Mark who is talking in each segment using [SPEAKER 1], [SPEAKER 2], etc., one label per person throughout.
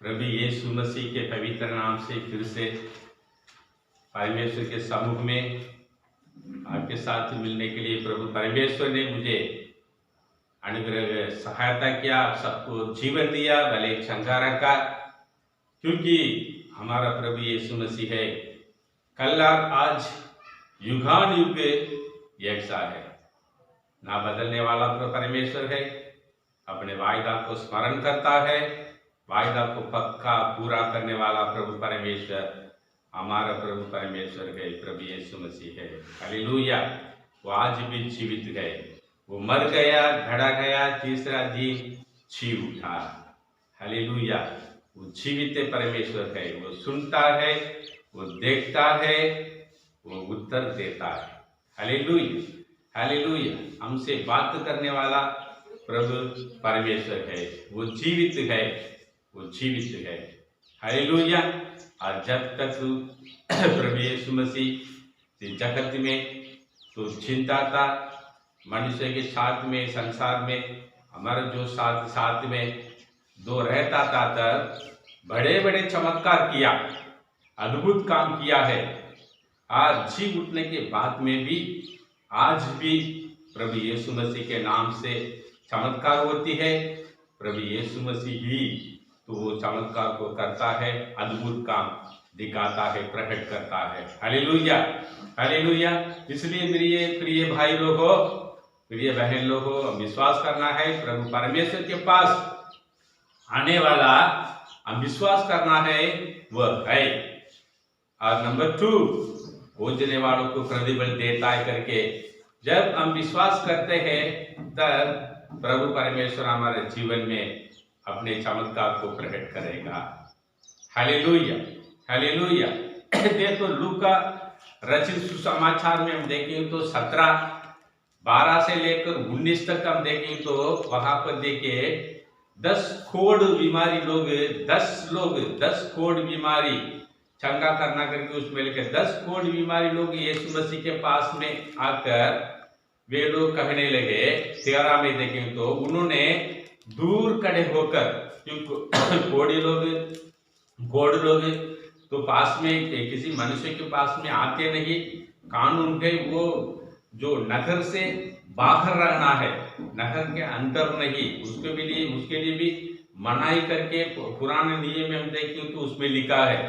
[SPEAKER 1] प्रभु यीशु मसीह के पवित्र नाम से फिर से परमेश्वर के समूह में आपके साथ मिलने के लिए प्रभु परमेश्वर ने मुझे अनुग्रह सहायता किया, आप सबको जीवन दिया, भले चंगा रखा, क्योंकि हमारा प्रभु यीशु मसीह है, कल आज युगान युग एक सा है, ना बदलने वाला परमेश्वर है, अपने वायदा को स्मरण करता है, वायदा को पक्का पूरा करने वाला प्रभु परमेश्वर हमारा प्रभु परमेश्वर है, प्रभु यीशु मसीह है। हालेलुया। वो आज भी जीवित है, वो मर गया, घड़ा गया, तीसरा दिन जी उठा। हालेलुया। वो जीवित परमेश्वर है, वो सुनता है, वो देखता है, वो उत्तर देता है। Hallelujah, hallelujah. हमसे बात करने वाला प्रभु परमेश्वर है, वो जीवित है, वो जीवित है। हालेलुया। और जब तक प्रभु यीशु मसीह जगत में तो चिंता था, मनुष्य के साथ में, संसार में हमारा जो साथ में दो रहता था, तब बड़े बड़े चमत्कार किया, अद्भुत काम किया है। आज जी उठने के बाद में भी आज भी प्रभु यीशु मसीह के नाम से चमत्कार होती है। प्रभु यीशु मसीह ही तो वो चमत्कार को करता है, अद्भुत काम दिखाता है, प्रकट करता है। Hallelujah, hallelujah. इसलिए मेरे प्रिय भाई लोगों, प्रिय बहन लोगों, विश्वास करना है प्रभु परमेश्वर के पास आने वाला, हम विश्वास करना है वह है। और नंबर 2, खोजने वालों को प्रतिफल देता है करके जब हम विश्वास करते हैं, तब प्रभु परमेश्वर हमारे जीवन में अपने चमत्कार को प्रकट करेगा। Hallelujah, hallelujah. देखो लूका रचित सुसमाचार में हम देखें तो 17:12 से लेकर 19 तक हम देखें तो वहां पर देखिए 10 कोढ़ बीमारी लोग, 10 कोढ़ बीमारी चंगा करना करके उसमें लेकर 10 कोढ़ बीमारी लोग यीशु मसीह के पास में आकर वे लोग कहने लगे। 13 में देखें तो उन्होंने दूर खड़े होकर, क्योंकि कोढ़ लोग तो पास में किसी मनुष्य के पास में आते नहीं, कानून है वो जो नगर से बाहर रहना है, नगर के अंदर नहीं, उसके लिए भी मनाही करके पुराने नियम में हम देखें तो उसमें लिखा है।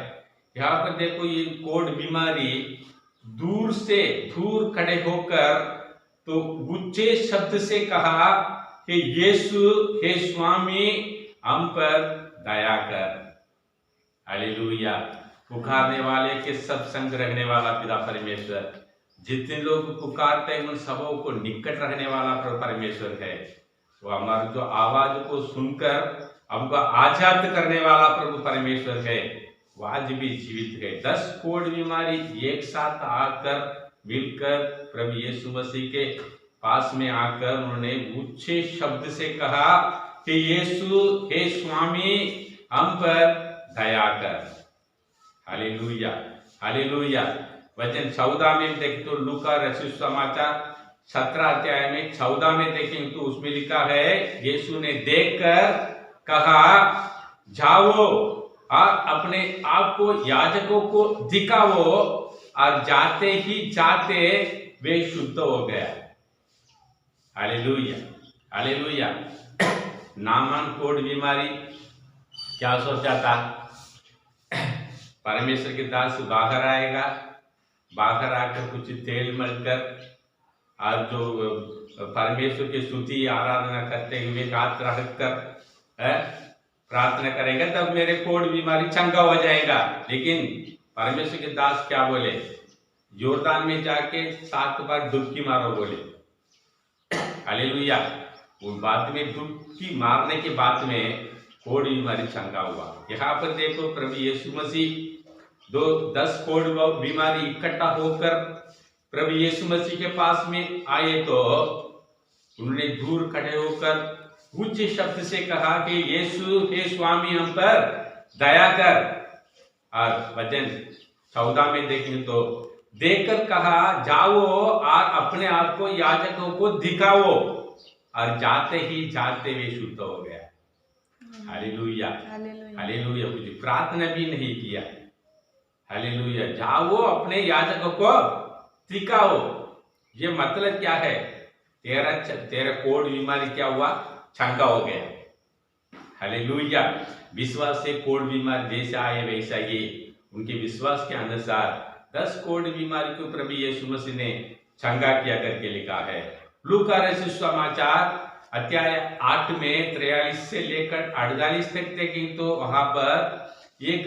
[SPEAKER 1] यहाँ पर देखो ये कोढ़ बीमारी दूर खड़े होकर तो ऊंचे शब्द से कहा कि यीशु हे स्वामी हम पर दया कर। हालेलुया। पुकारने वाले के सब संग रहने वाला पिता परमेश्वर, जितने लोग पुकारते हैं उन सबों को निकट रहने वाला परमेश्वर है। वो हमारे जो आवाज को सुनकर हमको आजाद करने वाला प्रभु परमेश्वर है, वो आज भी जीवित है। 10 कोढ़ बीमारी एक साथ आकर मिलकर प्रभु यीशु मसीह के पास में आकर उन्होंने ऊंचे शब्द से कहा कि यीशु हे स्वामी हम पर दया कर। Hallelujah, hallelujah. वचन 14 में देखें तो लूका रचित सुसमाचार 17 अध्याय में 14 में देखें तो उसमें लिखा है, यीशु ने देखकर कहा जाओ और अपने आप को याजकों को दिखाओ, और जाते ही जाते वे शुद्ध हो गया। Hallelujah, hallelujah. नामान कोढ़ बीमारी क्या सोचा था, परमेश्वर के दास बाहर आएगा, बाहर आकर कुछ तेल मलकर और जो परमेश्वर की स्तुति आराधना करते हुए हाथ रखकर प्रार्थना करेंगे, तब मेरे कोढ़ बीमारी चंगा हो जाएगा। लेकिन परमेश्वर के दास क्या बोले, योरदान में जाके 7 बार डुबकी मारो बोले। हालेलुया। उस बात में डुबकी मारने के बाद में कोढ़ बीमारी चंगा हुआ। यहाँ पर देखो प्रभु यीशु मसीह 10 कोढ़ बीमारी इकट्ठा होकर प्रभु यीशु मसीह के पास में आए तो उन्होंने दूर खड़े होकर ऊंचे शब्द से कहा कि यीशु हे स्वामी हम पर दया कर। और वचन 14 में देखें तो देखकर कहा जाओ और अपने आप को याजकों को दिखाओ, और जाते ही जाते वे शुद्ध हो गया। Hallelujah,
[SPEAKER 2] hallelujah.
[SPEAKER 1] हालेलुया। कुछ प्रार्थना भी नहीं किया। हालेलुया। जाओ अपने याजक को दिखाओ। ये मतलब क्या है? तेरा कोढ़ बीमारी क्या हुआ? चंगा हो गया। हालेलुया। विश्वास से कोढ़ बीमारी जैसे आए वैसा ये उनके विश्वास के अनुसार 10 कोढ़ बीमारी को प्रभु यीशु मसीह ने चंगा किया करके लिखा है। लूका रचित सुसमाचार अध्याय 8 में 43 से लेकर 48 तक देखें तो वहां पर एक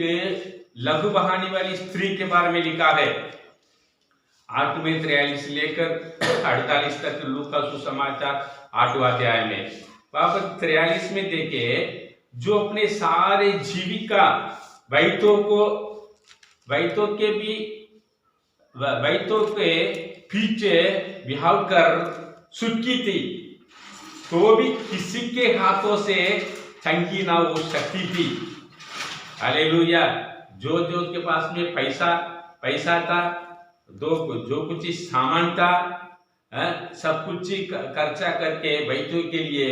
[SPEAKER 1] लघु बहाने वाली स्त्री के बारे में लिखा है। 8 में 43 से लेकर 48 तक लूका सुसमाचार 8वां अध्याय में वहां पर 43 में देखे जो अपने सारे जीविका वैतों के पीछे बिहाव कर सुखी थी तो भी किसी के हाथों से चंगी ना हो सकती थी। हालेलुया। जो उसके पास में पैसा था, जो कुछ सामान था, सब कुछ खर्चा करके वैतों के लिए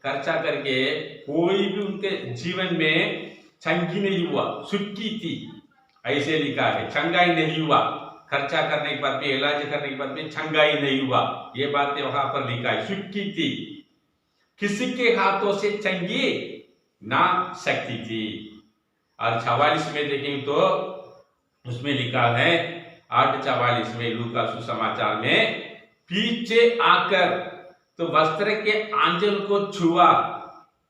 [SPEAKER 1] खर्चा करके कोई भी उनके जीवन में चंगी नहीं हुआ, सुखी थी। ऐसे लिखा है, चंगाई नहीं हुआ। खर्चा करने के बाद में, इलाज करने के बाद में चंगाई नहीं हुआ। ये बातें वहां पर लिखा है, सुखी थी, किसी के हाथों से चंगी ना सकती थी। और 44 में देखेंगे तो उसमें लिखा है 8:44 में लूका सुसमाचार में, पीछे आकर तो वस्त्र के आंचल को छुआ,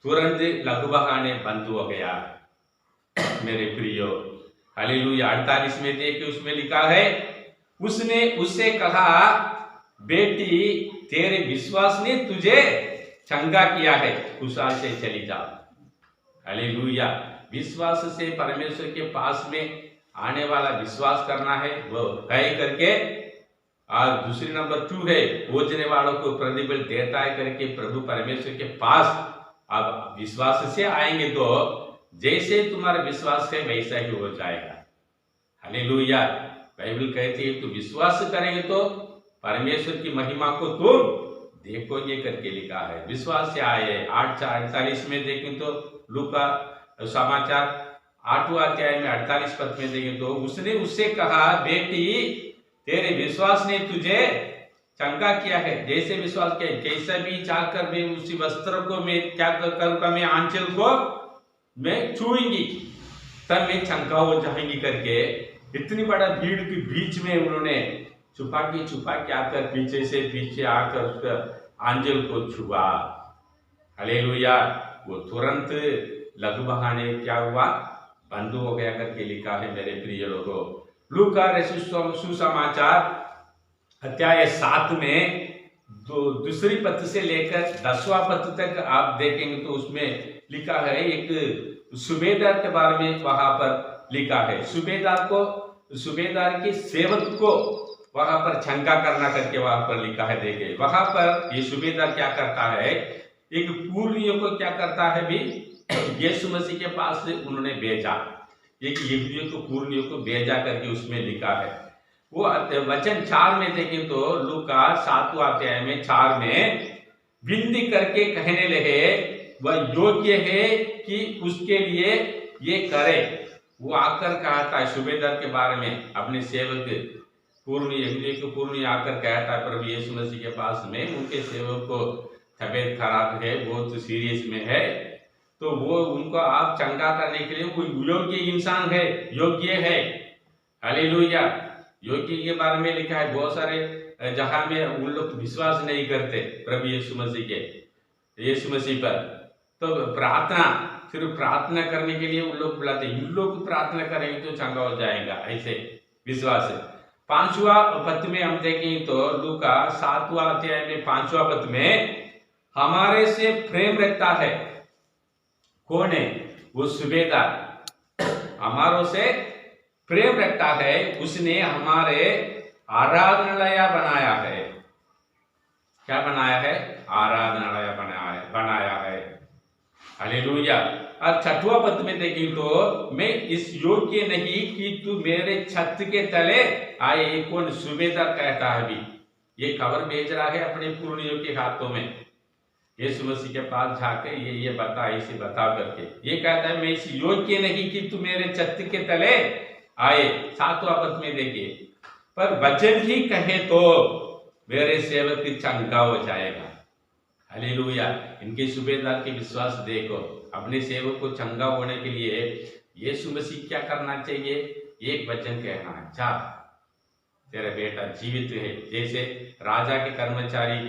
[SPEAKER 1] तुरंत लघु बहाने बंद हो गया। मेरे प्रियो, हालेलुया। 48 में देखे उसमें लिखा है, उसने उससे कहा, बेटी तेरे विश्वास ने तुझे चंगा किया है, कुशल से चली जा। हालेलुया। विश्वास से परमेश्वर के पास में आने वाला विश्वास करना है, वो है करके। और दूसरी नंबर 2 है, खोजने वालों को प्रतिफल देता है करके प्रभु परमेश्वर के पास अब विश्वास से आएंगे तो जैसे तुम्हारा विश्वास है वैसा ही हो जाएगा। हालेलुया। बाइबल कहती है तो विश्वास करेंगे तो परमेश्वर की महिमा को तुम देखोगे करके लिखा है। विश्वास से आए। 8:48 में देखें तो लूका समाचार 8वां अध्याय में 48 पद में देखें तो उसने उससे कहा, बेटी तेरे विश्वास ने तुझे चंगा किया है। जैसे विश्वास किया, कैसे भी चाहकर मैं उसी वस्त्र को मैं क्या करूंगा, मैं आंचल को मैं छूऊंगी तब मैं चंगा हो जाएंगी करके। इतनी बड़ा भीड़ के बीच में उन्होंने छुपा के आकर पीछे आकर उसका आंचल को छुआ। हालेलुया। वो तुरंत लघु बहाने क्या हुआ, बंद हो गया करके लिखा है। मेरे प्रिय लोगों, लूका सुसमाचार अध्याय 7 में दूसरी पद से लेकर 10वां पद तक आप देखेंगे तो उसमें लिखा है, एक सूबेदार के बारे में वहां पर लिखा है। सूबेदार के सेवक को वहां पर चंगा करना करके वहां पर लिखा है। देखे वहां पर ये सूबेदार क्या करता है, एक पूर्णियों को क्या करता है भी, यीशु मसीह के पास से उन्होंने भेजा, एक यहूदियों को पूर्णियों को भेजा करके उसमें लिखा है। वो वचन 4 में देखें तो लूका 7वां अध्याय में 4 में विनती करके कहने लगे, वह योग्य है कि उसके लिए ये करे। वो आकर कहा था सूबेदार के बारे में, अपने सेवक पूर्णी यहूदी को पूर्णी आकर कहता है प्रभु यीशु मसीह के पास में, उनके सेवक को तबीयत खराब है, बहुत सीरियस में है, तो वो उनको आप चंगा करने के लिए वो योग्य इंसान है, योग्य है। हालेलुया। योग्य के बारे में लिखा है बहुत सारे जहां में उन लोग विश्वास नहीं करते प्रभु यीशु मसीह पर, तो प्रार्थना सिर्फ प्रार्थना करने के लिए उन लोग बुलाते, इन लोग प्रार्थना करेंगे तो चंगा हो जाएगा, ऐसे विश्वास है। 5वां पद में हम देखें तो लूका 7वां अध्याय में 5वां पद में, हमारे से प्रेम रखता है। कौन है वो? सूबेदार हमारों से प्रेम रखता है, उसने हमारे आराधनालय बनाया है। क्या बनाया है? आराधनालय बनाया है। हालेलुया। और 6वां पद में देखें तो, मैं इस योग्य नहीं कि तू मेरे छत के तले आए। कौन? सूबेदार कहता है भी, ये खबर भेज रहा है अपने पूर्णियों के हाथों में। यीशु मसीह के पास जाकर ये बता, इसे बता करके ये कहता है, मैं इस योग्य नहीं कि तू मेरे छत्र के तले आए। 7वां पद में देखिए, पर वचन ही कहे तो मेरे सेवक चंगा हो जाएगा। हालेलुया। इनके सूबेदार के विश्वास देखो, अपने सेवक को चंगा होने के लिए यीशु मसीह क्या करना चाहिए? एक वचन कहना, जा तेरा बेटा जीवित है। जैसे राजा के कर्मचारी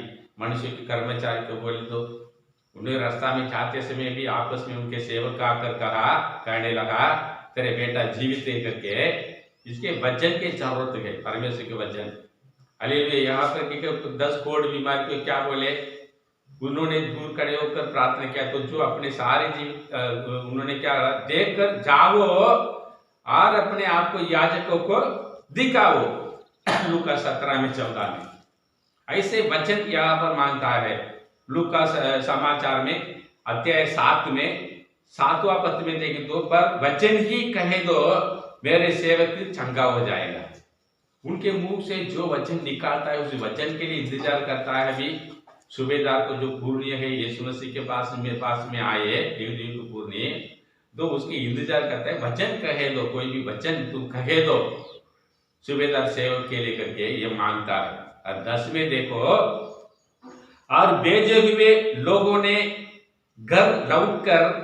[SPEAKER 1] मनुष्य के कर्मचारी को बोले तो उन्हें रास्ता में जाते समय भी आपस में उनके सेवक आकर कहने लगा, तेरे बेटा जीवित है करके। इसके वचन की जरूरत है, परमेश्वर के वचन। हालेलुया। यहाँ पर 10 कोढ़ बीमारी को क्या बोले? उन्होंने दूर खड़े होकर प्रार्थना किया, तो जो अपने सारे जीव उन्होंने क्या देख कर जाओ और अपने आप को याजकों को दिखाओ। लूका 17 में 14 में ऐसे वचन यहाँ पर मांगता है। लूका समाचार में अध्याय 7 में 7वां पद में देखें तो, पर वचन ही कहे दो मेरे सेवक चंगा हो जाएगा। उनके मुंह से जो वचन निकालता है उस वचन के लिए इंतजार करता है। अभी सूबेदार को जो पूर्णिय है यीशु मसीह के पास में आए, देव को पूर्णिय, तो उसके इंतजार करता है। वचन कहे दो, कोई भी वचन तुम कहे दो, सूबेदार सेवक के लेकर के ये मांगता है। और 10 में देखो, और भेजे हुए लोगों ने घर लौटकर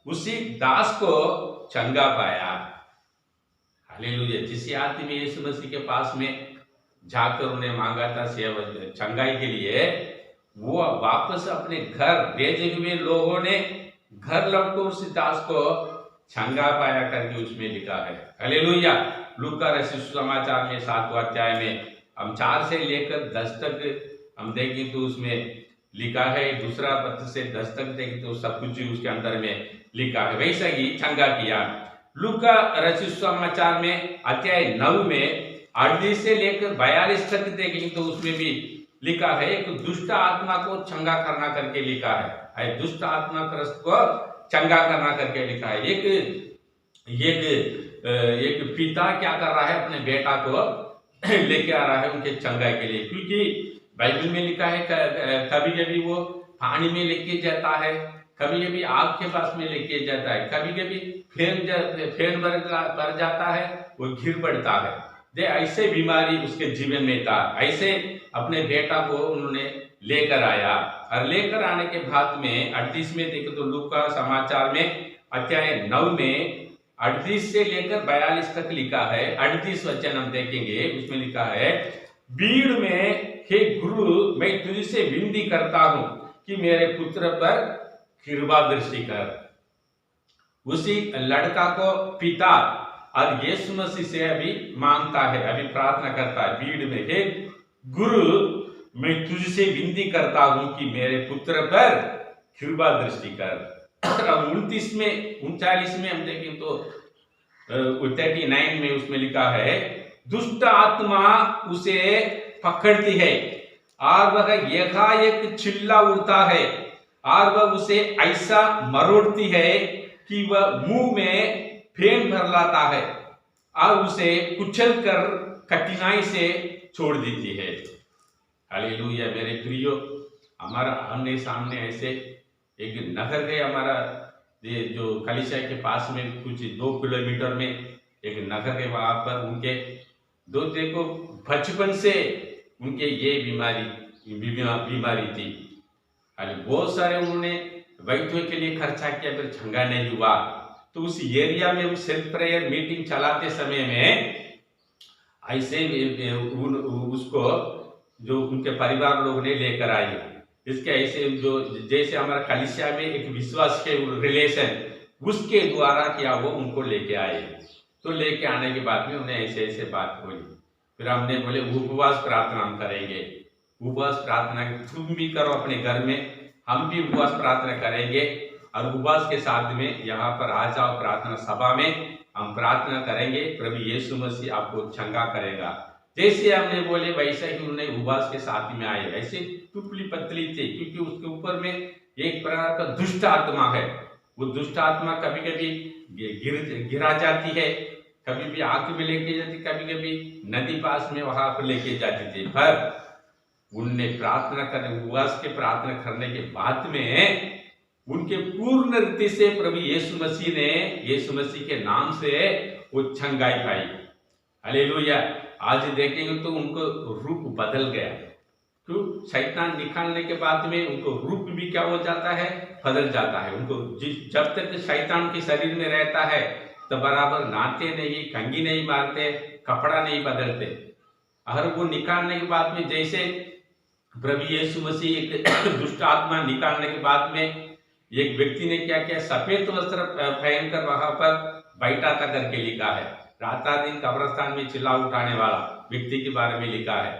[SPEAKER 1] उसी दास को चंगा पाया। हालेलुया। जिस आदमी यीशु मसीह के पास में जाकर उन्हें मांगा था सेवक चंगाई के लिए, वो वापस अपने घर, भेजे हुए लोगों ने घर लौटकर उस दास को चंगा पाया करके उसमें लिखा है। हालेलुया। लूका रचित समाचार में 7वां अध्याय में हम 4 से लेकर 10 तक हम देखें तो उसमें लिखा है। दूसरा पद से 10 तक देखें तो सब कुछ उसके अंदर में लिखा है। वैसा ही चंगा किया। लूका रचित समाचार में अध्याय 9 में 38 से लेकर 42 तक देखें तो उसमें भी लिखा है, एक दुष्ट आत्मा को चंगा करना करके लिखा है। दुष्ट आत्मा ग्रस्त को चंगा करना करके लिखा है। एक पिता क्या कर रहा है, अपने बेटा को लेके आ रहा है उनके चंगाई के लिए। क्योंकि बाइबल में लिखा है कभी कभी वो पानी में लेके जाता है, कभी कभी आग के पास में लेके जाता है, कभी कभी फेन भर जाता है, वो गिर पड़ता है। दे ऐसे बीमारी उसके जीवन में था। ऐसे अपने बेटा को उन्होंने लेकर आया, और लेकर आने के बाद में 38 में देखो तो लूका समाचार में अध्याय 9 में 38 से लेकर 42 तक लिखा है। 38 वचन हम देखेंगे, उसमें लिखा है, भीड़ में हे गुरु मैं तुझसे विनती करता हूं कि मेरे पुत्र पर कृपा दृष्टि कर। उसी लड़का को पिता और यीशु मसीह से अभी मांगता है, अभी प्रार्थना करता है भीड़ में, हे गुरु मैं तुझसे विनती करता हूं कि मेरे पुत्र पर कृपा दृष्टि कर। 39 में हम देखें तो 39 में उसमें लिखा है, दुष्ट आत्मा उसे पकड़ती है और वह एकाएक चिल्ला उठता है और वह उसे ऐसा मरोड़ती है कि वह मुंह में फेन भर लाता है और उसे कुचल कर कठिनाई से छोड़ देती है। हालेलुया। मेरे प्रियो, हमारा आमने सामने ऐसे एक नगर है, हमारा ये जो कलिसिया के पास में कुछ 2 किलोमीटर में एक नगर है। वहां पर उनके दो देखो बचपन से उनके ये बीमारी थी। बहुत सारे उन्होंने वैद्यों के लिए खर्चा किया, फिर चंगा नहीं हुआ। तो उस एरिया में सेल्फ प्रेयर मीटिंग चलाते समय में ऐसे उसको जो उनके परिवार लोग ने लेकर आए। इसके ऐसे जो जैसे हमारा कलिसिया में एक विश्वास के रिलेशन उसके द्वारा क्या वो उनको लेके आए। तो लेके आने के बाद में उन्हें ऐसे ऐसे बात बोली। फिर हमने बोले उपवास प्रार्थना हम करेंगे। उपवास प्रार्थना तुम भी करो अपने घर में, हम भी उपवास प्रार्थना करेंगे। और उपवास के साथ में यहाँ पर आ जाओ प्रार्थना सभा में, हम प्रार्थना करेंगे, प्रभु यीशु मसीह आपको चंगा करेगा। जैसे हमने बोले वैसे ही उन्होंने उपवास के साथ में आए। ऐसे टुकली पतली थे क्योंकि उसके ऊपर में एक प्रकार का दुष्ट आत्मा है। वो दुष्ट आत्मा कभी कभी गिरा जाती है, कभी भी आग में लेके जाती, कभी कभी नदी पास में वहां पर लेके जाती थी। पर उनने प्रार्थना करने, उपवास के प्रार्थना करने के बाद में उनके पूर्ण रीति से प्रभु यीशु मसीह के नाम से वो चंगाई पाई। हालेलुया। आज देखेंगे तो उनको रूप बदल गया। तो शैतान निकालने के बाद में उनको रूप भी क्या हो जाता है, बदल जाता है। उनको जब तक शैतान के शरीर में रहता है तो बराबर नहाते नहीं, कंघी नहीं मारते, कपड़ा नहीं बदलते। अगर वो निकालने के बाद में, जैसे प्रभु यीशु मसीह एक दुष्ट आत्मा निकालने के बाद में एक व्यक्ति ने क्या किया, सफेद वस्त्र पहनकर वहां पर बैठा था करके लिखा है। रात दिन कब्रिस्तान में चिल्ला उठाने वाला व्यक्ति के बारे में लिखा है।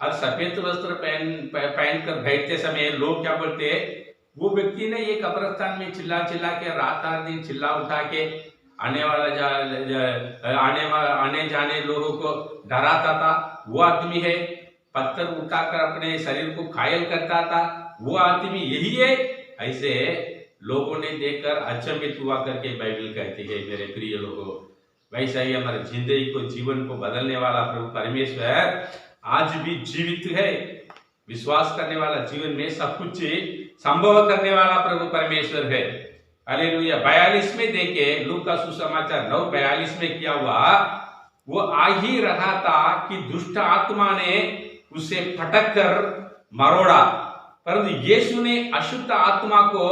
[SPEAKER 1] और सफेद वस्त्र पहनकर बैठते समय लोग क्या बोलते हैं, वो व्यक्ति ने ये कब्रिस्तान में चिल्ला के रात दिन चिल्ला उठा के आने जाने लोगों को डराता था। वो आदमी है, पत्थर उठाकर अपने शरीर को घायल करता था, वो आदमी यही है। ऐसे लोगों ने देखकर अचंभित हुआ करके बाइबल कहती है। मेरे प्रिय लोगों, वैसा ही हमारे जिंदगी को, जीवन को बदलने वाला प्रभु परमेश्वर आज भी जीवित है। विश्वास करने वाला जीवन में सब कुछ संभव करने वाला प्रभु परमेश्वर है। हालेलुया। 42 में देखे, लूका का सुसमाचार 9:42 में क्या हुआ, वो आ ही रहा था कि दुष्ट आत्मा ने उसे फटक कर मरोड़ा, परंतु यीशु ने अशुद्ध आत्मा को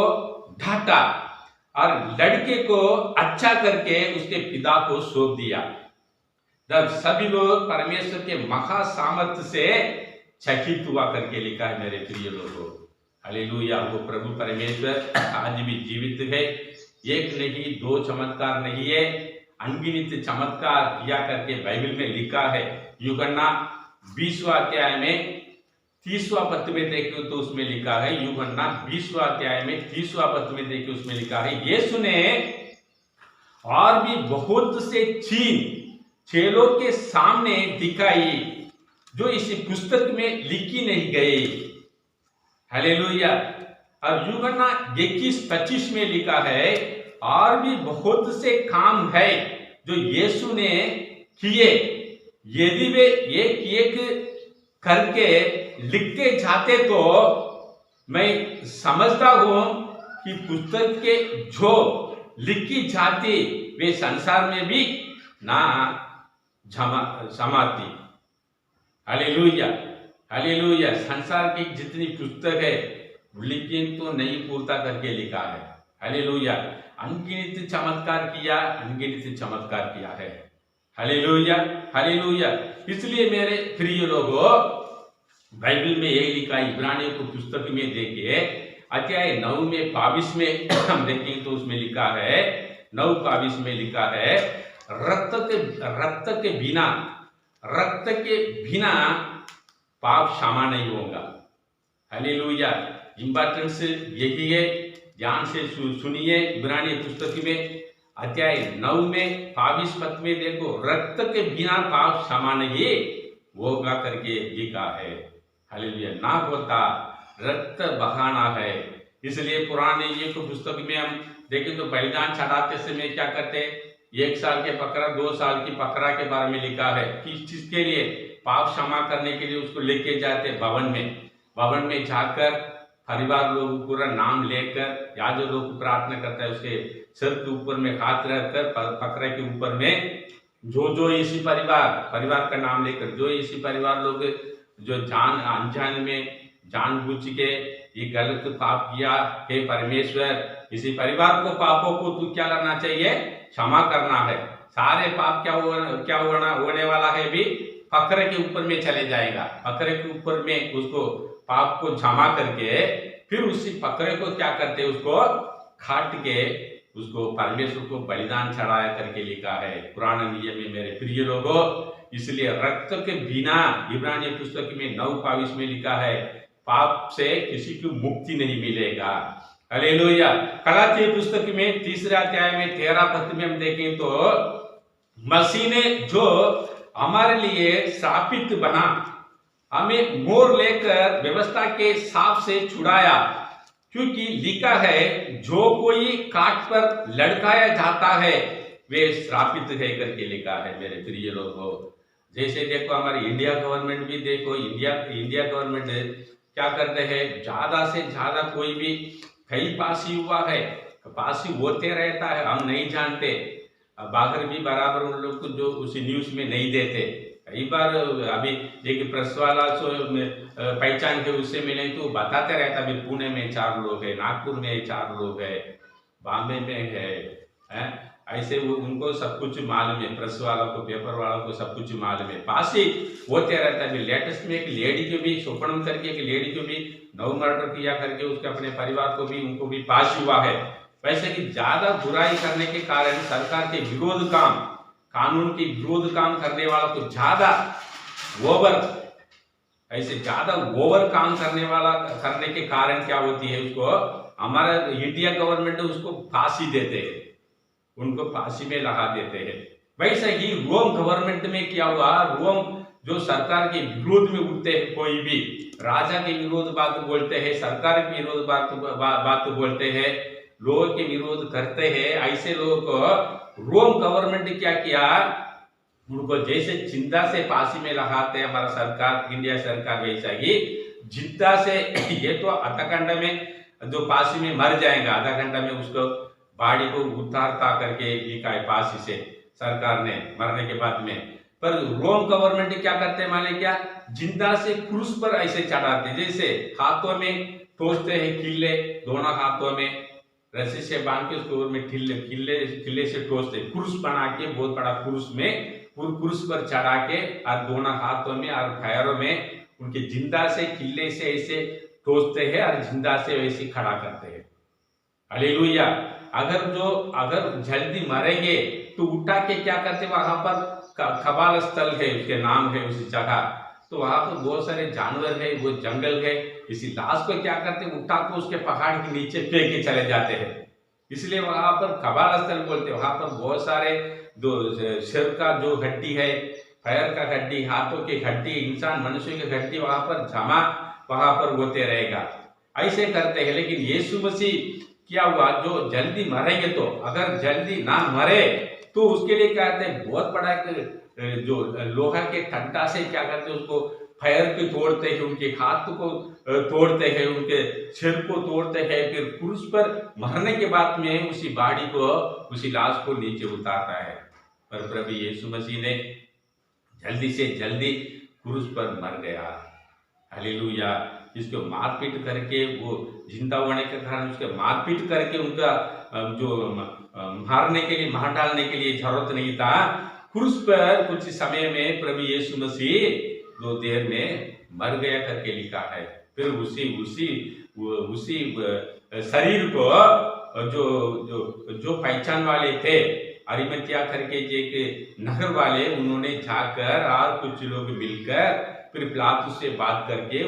[SPEAKER 1] ढांटा और लड़के को अच्छा करके उसके पिता को सौंप दिया। तब सभी लोग परमेश्वर के महा सामर्थ्य से चकित हुआ करके लिखा है। मेरे प्रिय लोगों, हालेलुया। वो प्रभु परमेश्वर आज भी जीवित है। एक नहीं, दो चमत्कार नहीं है, अनगिनत चमत्कार किया करके बाइबल में लिखा है। यूहन्ना 20वां अध्याय में 30वां पद में देखिए तो उसमें लिखा है, यूहन्ना 20वां अध्याय में 30वां पद में देखिए उसमें लिखा है, यीशु ने और भी बहुत से चिन्ह चेलों के सामने दिखाई जो इस पुस्तक में लिखी नहीं गई। हालेलुया। और यूहन्ना 21:25 में लिखा है, और भी बहुत से काम है जो यीशु ने किए, यदि वे एक एक करके लिखते जाते तो मैं समझता हूं कि पुस्तक के जो लिखी जाती वे संसार में भी ना समाती। Hallelujah, hallelujah. संसार की जितनी पुस्तक है लेकिन तो नहीं पूर्ता करके लिखा है। हालेलुया। अनगिनत चमत्कार किया, अनगिनत चमत्कार किया है। Hallelujah, hallelujah. इसलिए मेरे प्रिय लोगों, बाइबल में यही लिखा है। इब्रानियों को पुस्तक में देखिए अध्याय 9 में 22 में हम देखेंगे तो उसमें लिखा है, 9:22 में लिखा है, रक्त के बिना पाप क्षमा नहीं होगा। हालेलुया। इंपॉर्टेंस यही है, ध्यान से सुनिए। इब्रानी पुस्तक में अध्याय 9 में 22 पद में देखो, रक्त के बिना पाप क्षमा नहीं होगा करके लिखा है। हालेलुया। ना होता रक्त बहाना है। इसलिए पुराने ये पुस्तक में हम देखें तो बलिदान चढ़ाते समय क्या करते, 1 साल के बकरा, 2 साल की बकरा के बारे में लिखा है। किस चीज के लिए? पाप क्षमा करने के लिए उसको लेके जाते भवन में जाकर परिवार लोग पूरा नाम लेकर, या जो लोग प्रार्थना करता है उसके सिर के ऊपर में हाथ रखकर बकरे के ऊपर में जो इसी परिवार का नाम लेकर, जो इसी परिवार लोग जो अनजान में जानबूझ के ये गलत पाप किया, हे परमेश्वर इसी परिवार को, पापों को तू क्या करना चाहिए? क्षमा करना है। सारे पाप क्या होने वाला है भी बकरे के ऊपर में चले जाएगा। बकरे के ऊपर में उसको पाप को क्षमा करके फिर उसी बकरे को क्या करते, उसको काट के उसको परमेश्वर को बलिदान चढ़ाया करके लिखा है पुराने नियम में। मेरे प्रिय लोगों, इसलिए रक्त के बिना इब्रानी पुस्तक में 9:22 में लिखा है, पाप से किसी को मुक्ति नहीं मिलेगा। हालेलुया। गलातिया पुस्तक में 3 अध्याय में 13 पद में हम देखें तो, मसीह ने जो हमारे लिए श्रापित बना, हमें मोर लेकर व्यवस्था के साफ से छुड़ाया, क्योंकि लिखा है, जो कोई काट पर लड़काया जाता है वे श्रापित है करके लिखा है। मेरे प्रिय लोगों, जैसे देखो हमारे इंडिया गवर्नमेंट भी देखो, इंडिया गवर्नमेंट क्या करते हैं, ज्यादा से ज्यादा कोई भी कहीं पास ही हुआ है, पास ही होते रहता है, हम नहीं जानते। बाहर भी बराबर उन लोग को जो उसी न्यूज में नहीं देते। कई बार अभी एक प्रेस वाला पहचान के उससे मिले तो बताते रहता, अभी पुणे में 4 लोग है, नागपुर में 4 लोग है, बॉम्बे में है? ऐसे वो उनको सब कुछ मालूम है, प्रेस वालों को, पेपर वालों को सब कुछ मालूम है, पास ही होते रहता है। लेटेस्ट में एक लेडी को भी, शोपनम करके एक लेडी को भी नौ मर्डर किया करके उसके अपने परिवार को भी, उनको भी पास हुआ है। वैसे कि ज्यादा बुराई करने के कारण सरकार के विरोध काम, कानून के विरोध काम करने वालों को ज्यादा ओवर, ऐसे ज्यादा ओवर काम करने के कारण क्या होती है, उसको हमारा इंडिया गवर्नमेंट उसको फांसी देते हैं, उनको फांसी में लगा देते हैं। वैसे ही रोम गवर्नमेंट में क्या हुआ, रोम जो सरकार के विरोध में उठते हैं, कोई भी राजा के विरोध बात बोलते हैं, सरकार के विरोध बात बोलते हैं, लोगों के विरोध करते हैं, ऐसे लोगों को रोम गवर्नमेंट क्या किया, उनको जैसे जिंदा से फांसी में लगाते हैं हमारा सरकार, इंडिया सरकार, वैसा ही जिंदा से ये तो आधा घंटा में जो फांसी में मर जाएगा, आधा घंटा में उसको बॉडी को उतारता करके लिखा है फांसी से सरकार ने मरने के बाद में। पर रोम गवर्नमेंट क्या करते हैं माने क्या, जिंदा से क्रूस पर ऐसे चढ़ाते, जैसे हाथों में ठोसते हैं किले, दोनों हाथों में रस्सी से बांध के उसको में किले से ठोसते, क्रूस बना के, बहुत बड़ा क्रूस में, क्रूस पर चढ़ा के और दोनों हाथों में और पैरों में उनके जिंदा से किले से ऐसे ठोसते हैं और जिंदा से वैसे खड़ा करते हैं। हालेलुया। अगर जल्दी मरेंगे तो उठा के क्या करते, वहां पर खबाल स्थल है, उसके नाम है उस जगह, तो वहां पर बहुत सारे जानवर है, वो जंगल है, इसी लाश को क्या करते, उठा को उसके पहाड़ के नीचे फेंक के चले जाते हैं, इसलिए वहां पर खबाल स्थल बोलते हैं। वहां पर बहुत सारे सिर का जो हड्डी है, पैर का हड्डी, हाथों की हड्डी, इंसान मनुष्य की हड्डी वहां पर जमा, वहां पर होते रहेगा, ऐसे करते हैं। लेकिन यीशु मसीह क्या हुआ, जो जल्दी मरेंगे, तो अगर जल्दी ना मरे तो उसके लिए क्या कहते हैं, बहुत बड़ा जो लोहा के ठंडा से क्या करते हैं, उसको पैर को तोड़ते हैं, उनके हाथ को तोड़ते हैं, उनके सिर को तोड़ते हैं, फिर क्रूस पर मरने के बाद में उसी बॉडी को, उसी लाश को नीचे उतारता है। पर प्रभु यीशु मसीह ने जल्दी से जल्दी क्रूस पर मर गया। हालेलुया। इसको मारपीट करके, वो जिंदा होने के कारण उसके मारपीट करके उनका जो मारने के लिए, मार डालने के लिए जरूरत नहीं था। क्रूस पर कुछ समय में प्रभु यीशु मसीह 2 देर में मर गया करके लिखा है। फिर उसी शरीर को जो पहचान वाले थे, अरिमतिया करके एक नगर वाले, उन्होंने जाकर और कुछ लोग मिलकर फिर पिलातुस से बात करके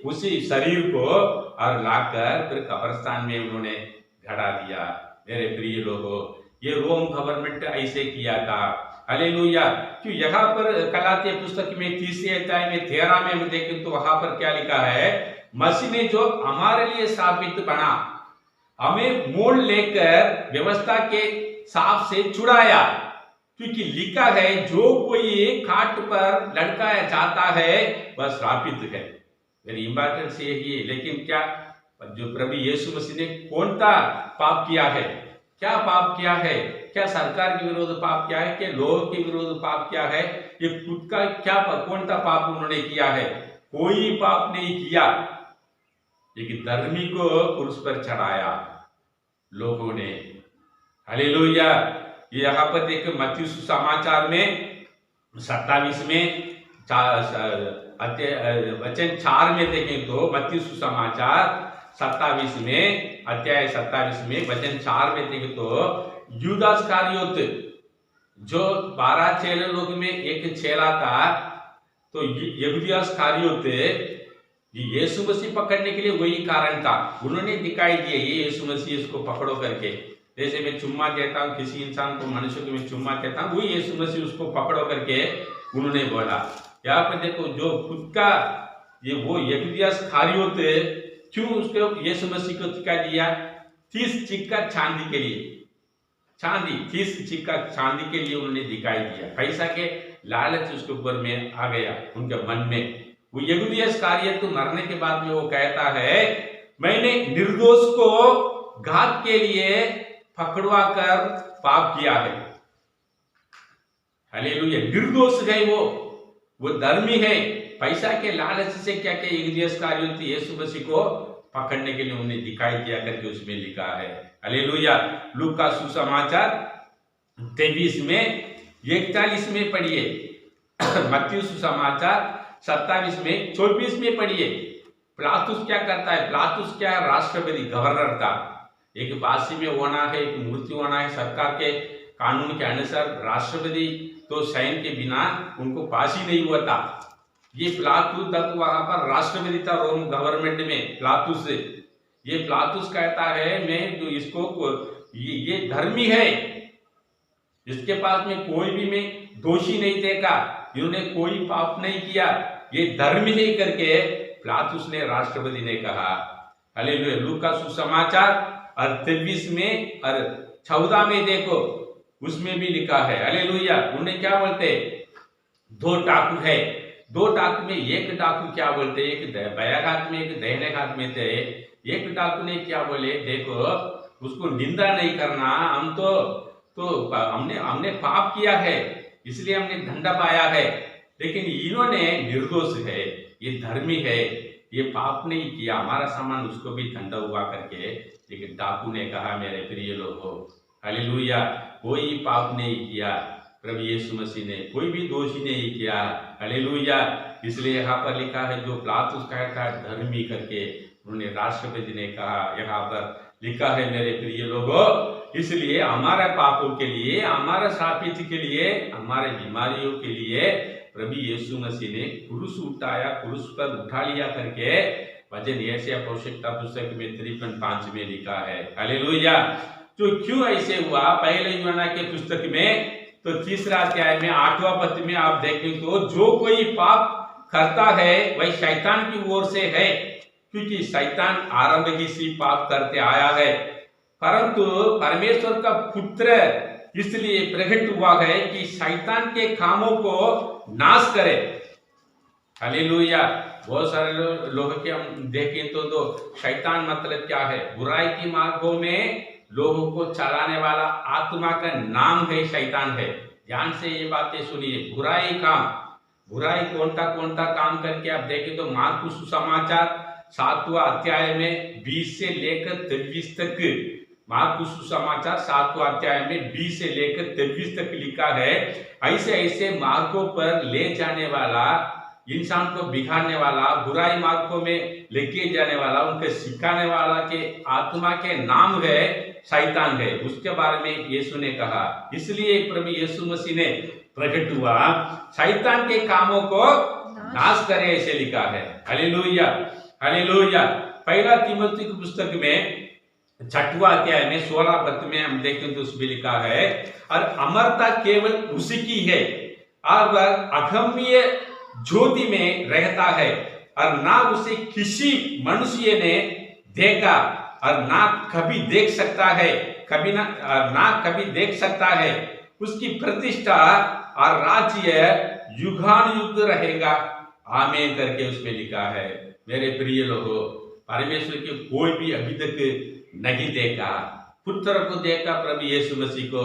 [SPEAKER 1] उसी शरीर को और लाकर फिर कब्रिस्तान में उन्होंने गड़ा दिया। मेरे प्रिय लोगों, ये रोम गवर्नमेंट ऐसे किया था। हालेलुया। क्यों यहाँ पर गलातिया पुस्तक में 30 अध्याय में 13 में हम देखें तो वहां पर क्या लिखा है, मसीह ने जो हमारे लिए साबित बना, हमें मोड़ लेकर व्यवस्था के सांप से छुड़ाया। क्योंकि लिखा है, जो कोई खाट पर लटकाया जाता है वह श्रापित है। वेरी इंपॉर्टेंट यही है। लेकिन क्या जो प्रभु यीशु मसीह ने कौन सा पाप किया है, क्या पाप किया है, क्या सरकार के विरोध पाप किया है, क्या लोगों के विरोध पाप किया है, ये खुद का क्या कौन सा पाप उन्होंने किया है, कोई पाप नहीं किया। लेकिन धर्मी को क्रूस पर चढ़ाया लोगों ने। हालेलुया। यहाँ पर देखो मत्ती सुसमाचार में 27 में वचन 4 में देखें तो मत्ती सुसमाचार 27 में, अध्याय 27 में वचन 4 में देखें तो यूदा इस्करियोत जो 12 चेले लोग में एक चेला था, तो यूदा इस्करियोत यीशु मसीह पकड़ने के लिए वही कारण था। उन्होंने दिखाई दिया ये यीशु मसीह, इसको पकड़ो करके। जैसे मैं चुम्मा देता हूँ किसी इंसान को, मनुष्य को मैं चुम्मा देता हूँ, वही यीशु मसीह उसको पकड़ो करके उन्होंने बोला। यहाँ पर देखो, जो खुद का ये वो यहूदा इस्करियोत क्यों उसको यीशु मसीह को दिखा दिया, 30 सिक्का चांदी के लिए, 30 सिक्का चांदी के लिए उन्होंने दिखाई दिया। पैसा के लालच उसके ऊपर में आ गया, उनके मन में। वो यहूदी इस्करियोत मरने के बाद में वो कहता है, मैंने निर्दोष को घात के लिए पकड़वा कर पाप किया है। हालेलुया। निर्दोष है वो धर्मी है। पैसा के लालच से क्या क्या यहूदी इस्करियोत यीशु मसीह को पकड़ने के लिए उन्हें दिखाई दिया करके उसमें लिखा है। हालेलुया। लूका सुसमाचार 23 में 41 में पढ़िए, मत्ती सुसमाचार 27 में 24 में पढ़िए। पिलातुस क्या करता है? पिलातुस क्या राष्ट्रपति, गवर्नर था। एक बासी में होना है, एक मृत्यु होना है। सरकार के कानून के अनुसार राष्ट्रपति तो सैन के बिना उनको फांसी नहीं हुआ था। ये पिलातुस तक वहां पर राष्ट्रपति था रोम गवर्नमेंट में। पिलातुस ये पिलातुस कहता है, मैं जो इसको ये धर्मी है, इसके पास में कोई भी मैं दोषी नहीं देखा, इन्होंने कोई पाप नहीं किया, ये धर्मी है करके पिलातुस ने राष्ट्रपति ने कहा। हालेलुया। लूका सुसमाचार 23 में और 14 में देखो, उसमें भी लिखा है। हालेलुया। उन्हें क्या बोलते? दो टाकू है, दो टाकू में एक टाकू क्या बोलते? एक बाया हाथ में, एक दाहिने हाथ में थे। एक टाकू ने क्या बोले? देखो, उसको निंदा नहीं करना, हम तो हमने पाप किया है, इसलिए हमने दंड पाया है। लेकिन इन्होंने निर्दोष है, ये धर्मी है, ये पाप नहीं किया, हमारा सामान उसको भी दंड हुआ करके। लेकिन डाकू ने कहा, मेरे प्रिय लोगों, हालेलुया, कोई पाप नहीं किया, प्रभु यीशु मसीह ने कोई भी दोषी नहीं किया। हालेलुया। इसलिए यहाँ पर लिखा है, जो पिलातुस कहता है धर्मी करके, उन्होंने राष्ट्रपति ने कहा, यहाँ पर लिखा है मेरे प्रिय लोगों, इसलिए हमारे पापों के लिए, हमारे शापित के लिए, हमारे बीमारियों के लिए प्रभु यीशु मसीह ने क्रूस उठाया, क्रूस पर उठा लिया करके वचन यशायाह भविष्यवक्ता पुस्तक में 53:5 में लिखा है। हालेलुया। तो क्यों ऐसे हुआ? पहले यूहन्ना के पुस्तक में तो 3 अध्याय में 8वां पद में आप देखें तो, जो कोई पाप करता है वही शैतान की ओर से है, क्योंकि शैतान आरंभ ही से पाप करते आया है। परंतु परमेश्वर का पुत्र इसलिए प्रकट हुआ है कि शैतान के कामों को नाश करे। हालेलुया। बहुत सारे लोगों के हम देखें तो शैतान मतलब क्या है? बुराई की मार्गों में लोगों को चलाने वाला आत्मा का नाम है, शैतान है। ध्यान से ये बातें सुनिए। बुराई कौन सा काम करके आप देखें तो मार्कुस सुसमाचार 7वां अध्याय में 20 से लेकर 23 तक, मार्कुस सुसमाचार 7वां अध्याय में 20 से लेकर 23 तक लिखा है, ऐसे ऐसे मार्गों पर ले जाने वाला, इंसान को बिगाड़ने वाला, बुराई मार्गों में लेके जाने वाला, उनके सिखाने वाला के आत्मा के नाम है शैतान है। उसके बारे में यीशु ने कहा, इसलिए प्रभु यीशु मसीह ने प्रकट हुआ, शैतान के कामों को नाश करे, ऐसे लिखा है। हालेलुया। हालेलुया। पहला तीमुथियुस की पुस्तक में 6वां अध्याय में 16 पद में हम देखें तो उसमें लिखा है, और अमरता केवल उसी की है, और वह अगम्य ज्योति में रहता है, और ना उसे किसी मनुष्य ने देखा, और ना कभी देख सकता है, ना कभी देख सकता है। उसकी प्रतिष्ठा और राज्य युगानुयुग रहेगा, आमीन करके उसमें लिखा है। मेरे प्रिय लोगों, परमेश्वर के कोई भी अभी तक नहीं देखा, पुत्र को देखा प्रभु यीशु मसीह को,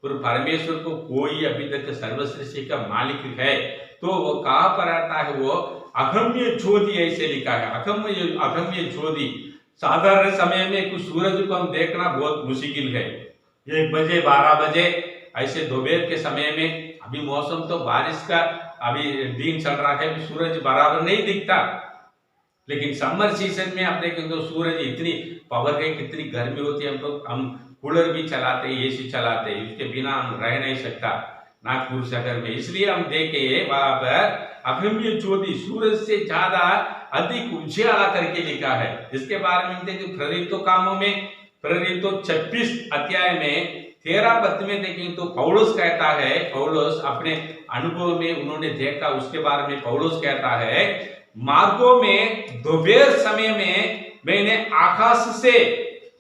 [SPEAKER 1] और परमेश्वर को कोई अभी तक सर्वश्रेष्ठ का मालिक है। तो वो कहाँ पर आता है? वो अगम्य ज्योति, ऐसे लिखा है, अगम्य ज्योति। साधारण समय में कुछ सूरज को हम देखना बहुत मुश्किल है। 1 बजे 12 बजे ऐसे दोपहर के समय में, अभी मौसम तो बारिश का अभी दिन चल रहा है, सूरज बराबर नहीं दिखता। लेकिन समर सीजन में आप देखें तो सूरज इतनी पावर है, कितनी गर्मी होती है, हम कूलर भी चलाते हैं, एसी चलाते हैं, इसके बिना हम रह नहीं सकता नागपुर शहर में। इसलिए हम देखे वहां पर अगम्य ज्योति, सूरज से ज्यादा अधिक उजियारा करके लिखा है। इसके बारे में देखें प्रेरितों कामों में, प्रेरितों 26 अध्याय में 13 पद में देखें तो पौलुस कहता है, पौलुस अपने अनुभव में उन्होंने देखा, उसके बारे में पौलुस कहता है, मार्गों में दोपहर समय में मैंने आकाश से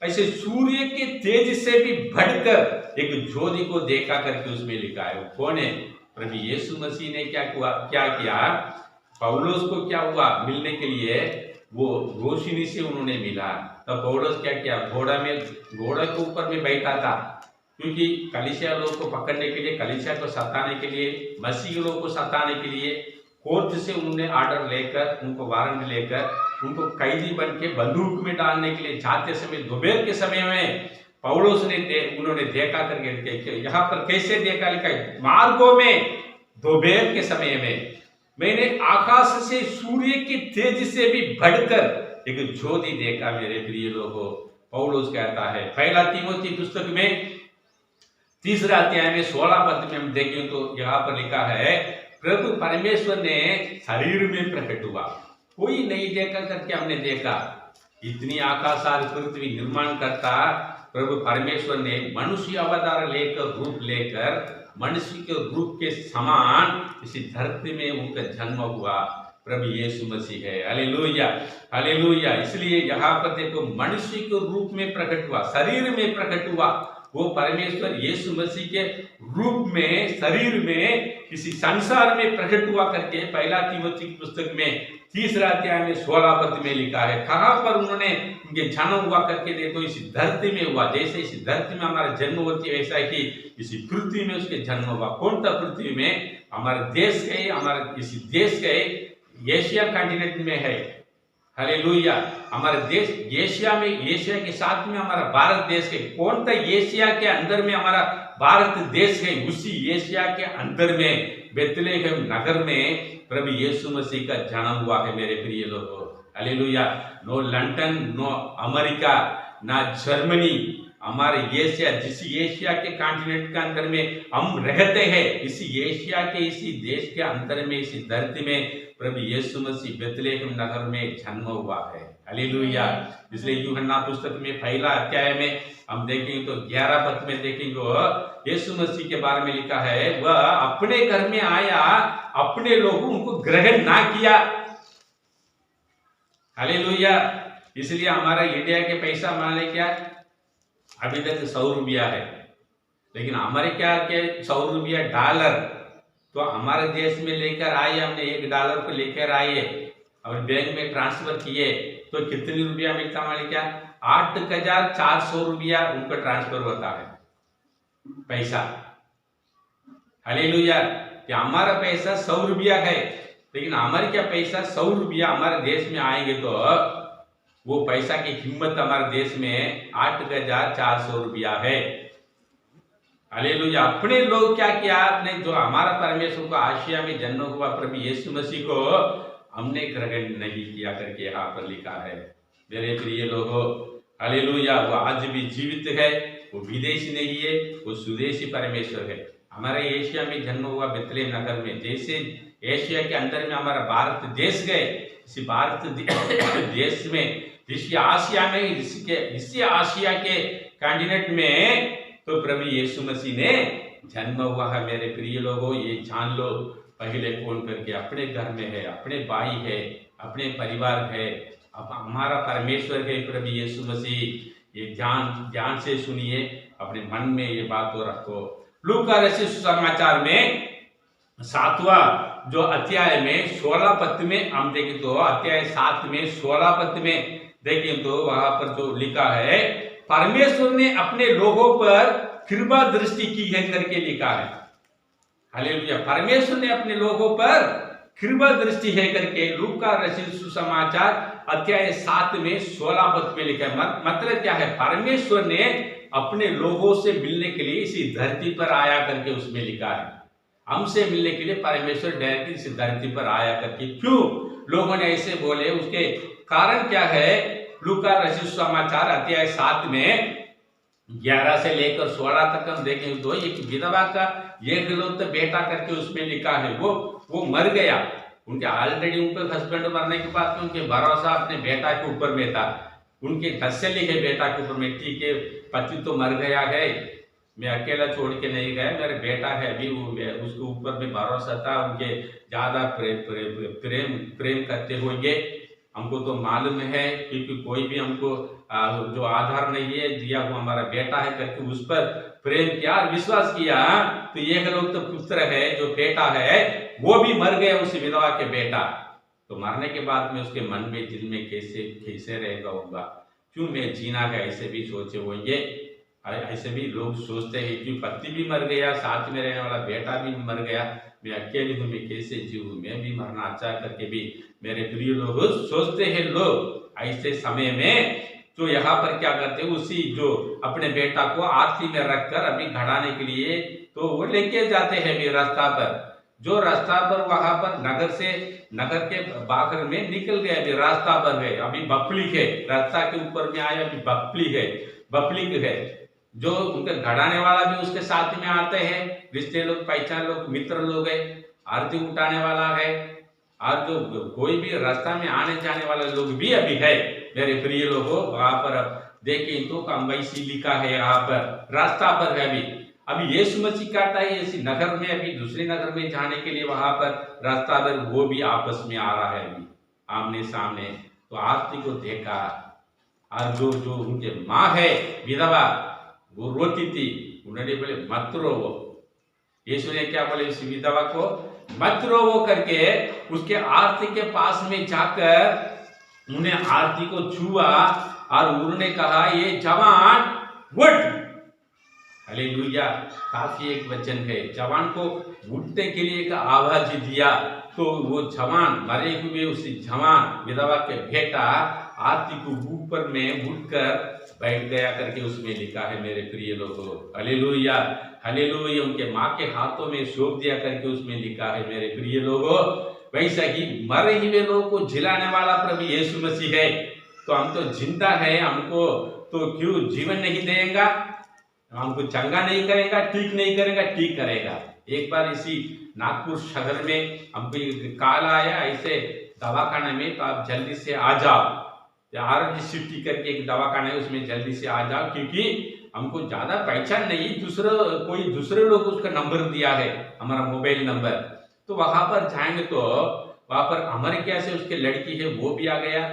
[SPEAKER 1] ऐसे सूर्य के तेज से भी बढ़कर एक ज्योति को देखा करके उसमें लिखा है। वो कौन है? प्रभु यीशु मसीह ने क्या किया, पौलुस को क्या हुआ मिलने के लिए, वो रोशनी से उन्होंने मिला। तो पौलुस क्या किया, घोड़े के ऊपर में बैठा था, क्योंकि कलीसिया लोग को पकड़ने के लिए, कलीसिया को सताने के लिए, मसीह लोग को सताने के लिए कोर्ट से उन्होंने ऑर्डर लेकर, उनको वारंट लेकर, उनको कैदी बन के बंदूक में डालने के लिए जाते समय, दोपहर के समय में पौलुस ने उन्होंने देखा करके, यहाँ पर कैसे देखा लिखा है, मार्गों में दोपहर के समय में मैंने आकाश से सूर्य की तेज से भी बढ़कर एक ज्योति देखा। मेरे प्रिय लोगों, पौलुस कहता है पहला तीमुथी पुस्तक में 3 अध्याय में 16 पद में हम देखें तो यहाँ पर लिखा है, प्रभु परमेश्वर ने शरीर में प्रकट हुआ, कोई नहीं देखा करके हमने देखा। इतनी आकाश और पृथ्वी निर्माण करता प्रभु परमेश्वर ने मनुष्य अवतार लेकर, रूप लेकर, मनुष्य के रूप के समान इसी धरती में उनका जन्म हुआ। प्रभु यीशु मसीह है। Hallelujah, hallelujah. इसलिए यहाँ पर देखो, मनुष्य के रूप में प्रकट हुआ, शरीर में प्रकट हुआ। वो परमेश्वर यीशु मसीह के रूप में, शरीर में, किसी संसार में प्रकट हुआ करके पहला तीमुथी की पुस्तक में 3 अध्याय में 16 पद में लिखा है। कहाँ पर उन्होंने उनके जन्म हुआ करके देखो, इसी धरती में हुआ। जैसे इसी धरती में हमारा जन्म होती है, वैसा कि इसी पृथ्वी में उसके जन्म हुआ। कौन था पृथ्वी में? हमारे देश के, हमारे इसी देश के एशिया कॉन्टिनेंट में है। हालेलुया। हमारे देश एशिया में, एशिया के साथ में हमारा भारत देश है। कौन था एशिया के अंदर में? हमारा भारत देश है। उसी एशिया के अंदर में बेथलेहम नगर में प्रभु यीशु मसीह का जन्म हुआ है मेरे प्रिय लोगों। Hallelujah. No London, no America, ना जर्मनी, हमारे एशिया, जिस एशिया के कॉन्टिनेंट के अंदर में हम रहते हैं, इसी एशिया के, इसी देश के अंदर में, इसी धरती में प्रभु यीशु मसीह बेथलेहम नगर में जन्म हुआ है। हालेलुया। इसलिए यूहन्ना पुस्तक में पहला अध्याय में हम देखेंगे तो 11 पद में देखेंगे, यीशु मसीह के बारे में लिखा है, वह अपने घर में आया, अपने लोगों उनको ग्रहण ना किया। हालेलुया। इसलिए हमारा इंडिया के पैसा मान ले क्या अभी तक 100 रुपया है, लेकिन अमेरिका के 100 रुपया डॉलर तो हमारे देश में लेकर आए, हमने $1 को लेकर आए और बैंक में ट्रांसफर किए तो कितनी रुपया मिलता हमारे क्या? 8,400 रुपया उनको ट्रांसफर होता है पैसा। हालेलुया। कि हमारा पैसा 100 रुपया है, लेकिन हमारे क्या पैसा 100 रुपया हमारे देश में आएंगे तो वो पैसा की कीमत हमारे देश में 8,400 रुपया है। हालेलुया। अपने लोग क्या किया, आपने जो हमारा परमेश्वर को आशिया में जन्म हुआ प्रभु यीशु मसीह को हमने ग्रहण नहीं किया करके यहाँ पर लिखा है मेरे प्रिय लोगों। हालेलुया। वो आज भी जीवित है, वो विदेशी नहीं है, वो स्वदेशी परमेश्वर है। हमारे एशिया में जन्म हुआ बेथलेहम नगर में। जैसे एशिया के अंदर में हमारा भारत देश गए, इसी भारत देश में, इसी आसिया में, इसी आसिया के कॉन्टिनेंट में तो प्रभु यीशु मसीह ने जन्म हुआ है मेरे प्रिय लोगों। ये जान लो, पहले फोन करके अपने घर में है, अपने भाई है, अपने परिवार है, अब हमारा परमेश्वर है प्रभु यीशु मसीह। ये ध्यान से सुनिए, अपने मन में ये बात को रखो। लूका रचित सुसमाचार में 7वां जो अध्याय में 16 पद में हम देखें तो, अध्याय 7 में 16 पद में देखें तो वहां पर जो लिखा है, परमेश्वर ने अपने लोगों पर कृपा दृष्टि की है करके लिखा है। हालेलुया। परमेश्वर ने अपने लोगों पर कृपा दृष्टि है करके लूका रचित सुसमाचार अध्याय 7 में 16 पद में लिखा है। मतलब क्या है? परमेश्वर ने अपने लोगों से मिलने के लिए इसी धरती पर आया करके उसमें लिखा है। हमसे मिलने के लिए परमेश्वर डायरेक्ट इस धरती पर आया करके। क्यों लोगों ने ऐसे बोले, उसके कारण क्या है? लूका रचित सुसमाचार अध्याय 7 में 11 से लेकर 16 तक हम देखेंगे तो एक विधवा का एकलौता बेटा करके उसमें लिखा है। वो मर गया, उनके ऑलरेडी उनके हस्बैंड मरने के बाद में उनके भरोसा अपने बेटा के ऊपर में था। उनके तसल्ली है बेटा के ऊपर में, ठीक है पति तो मर गया है, मैं अकेला छोड़ के नहीं गया, मेरा बेटा है अभी, उसके ऊपर में भरोसा था, उनके ज्यादा प्रेम करते होंगे। हमको तो मालूम है, क्योंकि कोई भी हमको जो आधार नहीं है दिया वो हमारा बेटा है करके उस पर प्रेम किया और विश्वास किया। तो एक लोग तो पुत्र है, जो बेटा है वो भी मर गया, उस विधवा के बेटा। तो मरने के बाद में उसके मन में दिल में कैसे कैसे रहेगा होगा, क्यों मैं जीना है, ऐसे भी सोचे वो ये। ऐसे भी लोग सोचते हैं कि पति भी मर गया, साथ में रहने वाला बेटा भी मर गया, मैं अकेली हूँ, मैं कैसे जीऊँ, मैं भी मरना अच्छा करके भी मेरे प्रिय लोग सोचते हैं। लोग ऐसे समय में तो यहाँ पर क्या करते हैं, उसी जो अपने बेटा को आरती में रखकर अभी घड़ाने के लिए तो वो लेके जाते हैं भी रास्ता पर। जो रास्ता पर वहां पर नगर के बाहर में निकल गए, अभी रास्ता पर है, अभी बपलिक है, रास्ता के ऊपर में आया, अभी बपलिक है। जो उनके घड़ाने वाला भी उसके साथ में आते हैं, रिश्ते लोग, पहचान लोग, मित्र लोग है, आरती उठाने वाला है, और जो कोई भी रास्ता में आने जाने वाले लोग भी अभी है मेरे प्रिय लोगों। वहां पर देखें तो वैसी लिखा है, यहाँ पर रास्ता पर है। अभी यीशु मसीह कहता है इसी नगर में, अभी दूसरे नगर में जाने के लिए वहां पर रास्ता पर वो भी आपस में आ रहा है, अभी आमने सामने। तो आरती को देखा, और जो उनके माँ है विधवा, वो रोती थी, उन्होंने बोले मत रोवो। यीशु ने क्या बोले, इस विधवा को मत रोवो करके उसके आरती के पास में जाकर उन्हें आरती को छुआ और उन्होंने कहा, ये जवान उठ। हालेलुया। काफी एक वचन है, जवान को उठने के लिए एक आवाज दिया, तो वो जवान, मरे हुए उसी जवान विधवा के बेटा आरती को ऊपर में उठकर बैठ गया करके उसमें लिखा है मेरे प्रिय लोगों। Hallelujah hallelujah. उनके माँ के हाथों में सौंप दिया करके उसमें लिखा है मेरे प्रिय लोगों। वैसा ही मरे हुए लोगों को जिलाने वाला प्रभु यीशु मसीह है। तो हम तो जिंदा है, हमको तो क्यों जीवन नहीं देगा, हमको चंगा नहीं करेगा, ठीक नहीं करेगा, ठीक करेगा। एक बार इसी नागपुर शहर में हमको कॉल आया ऐसे दवाखाने में, तो आप जल्दी से आ जाओ, RG सिटी करके एक दवाखाना है, उसमें जल्दी से आ जाओ, क्योंकि हमको ज्यादा पहचान नहीं, कोई दूसरे लोग उसका नंबर दिया है, हमारा मोबाइल नंबर। तो वहां पर जाएंगे तो वहां पर अमेरिका से उसके लड़की है वो भी आ गया,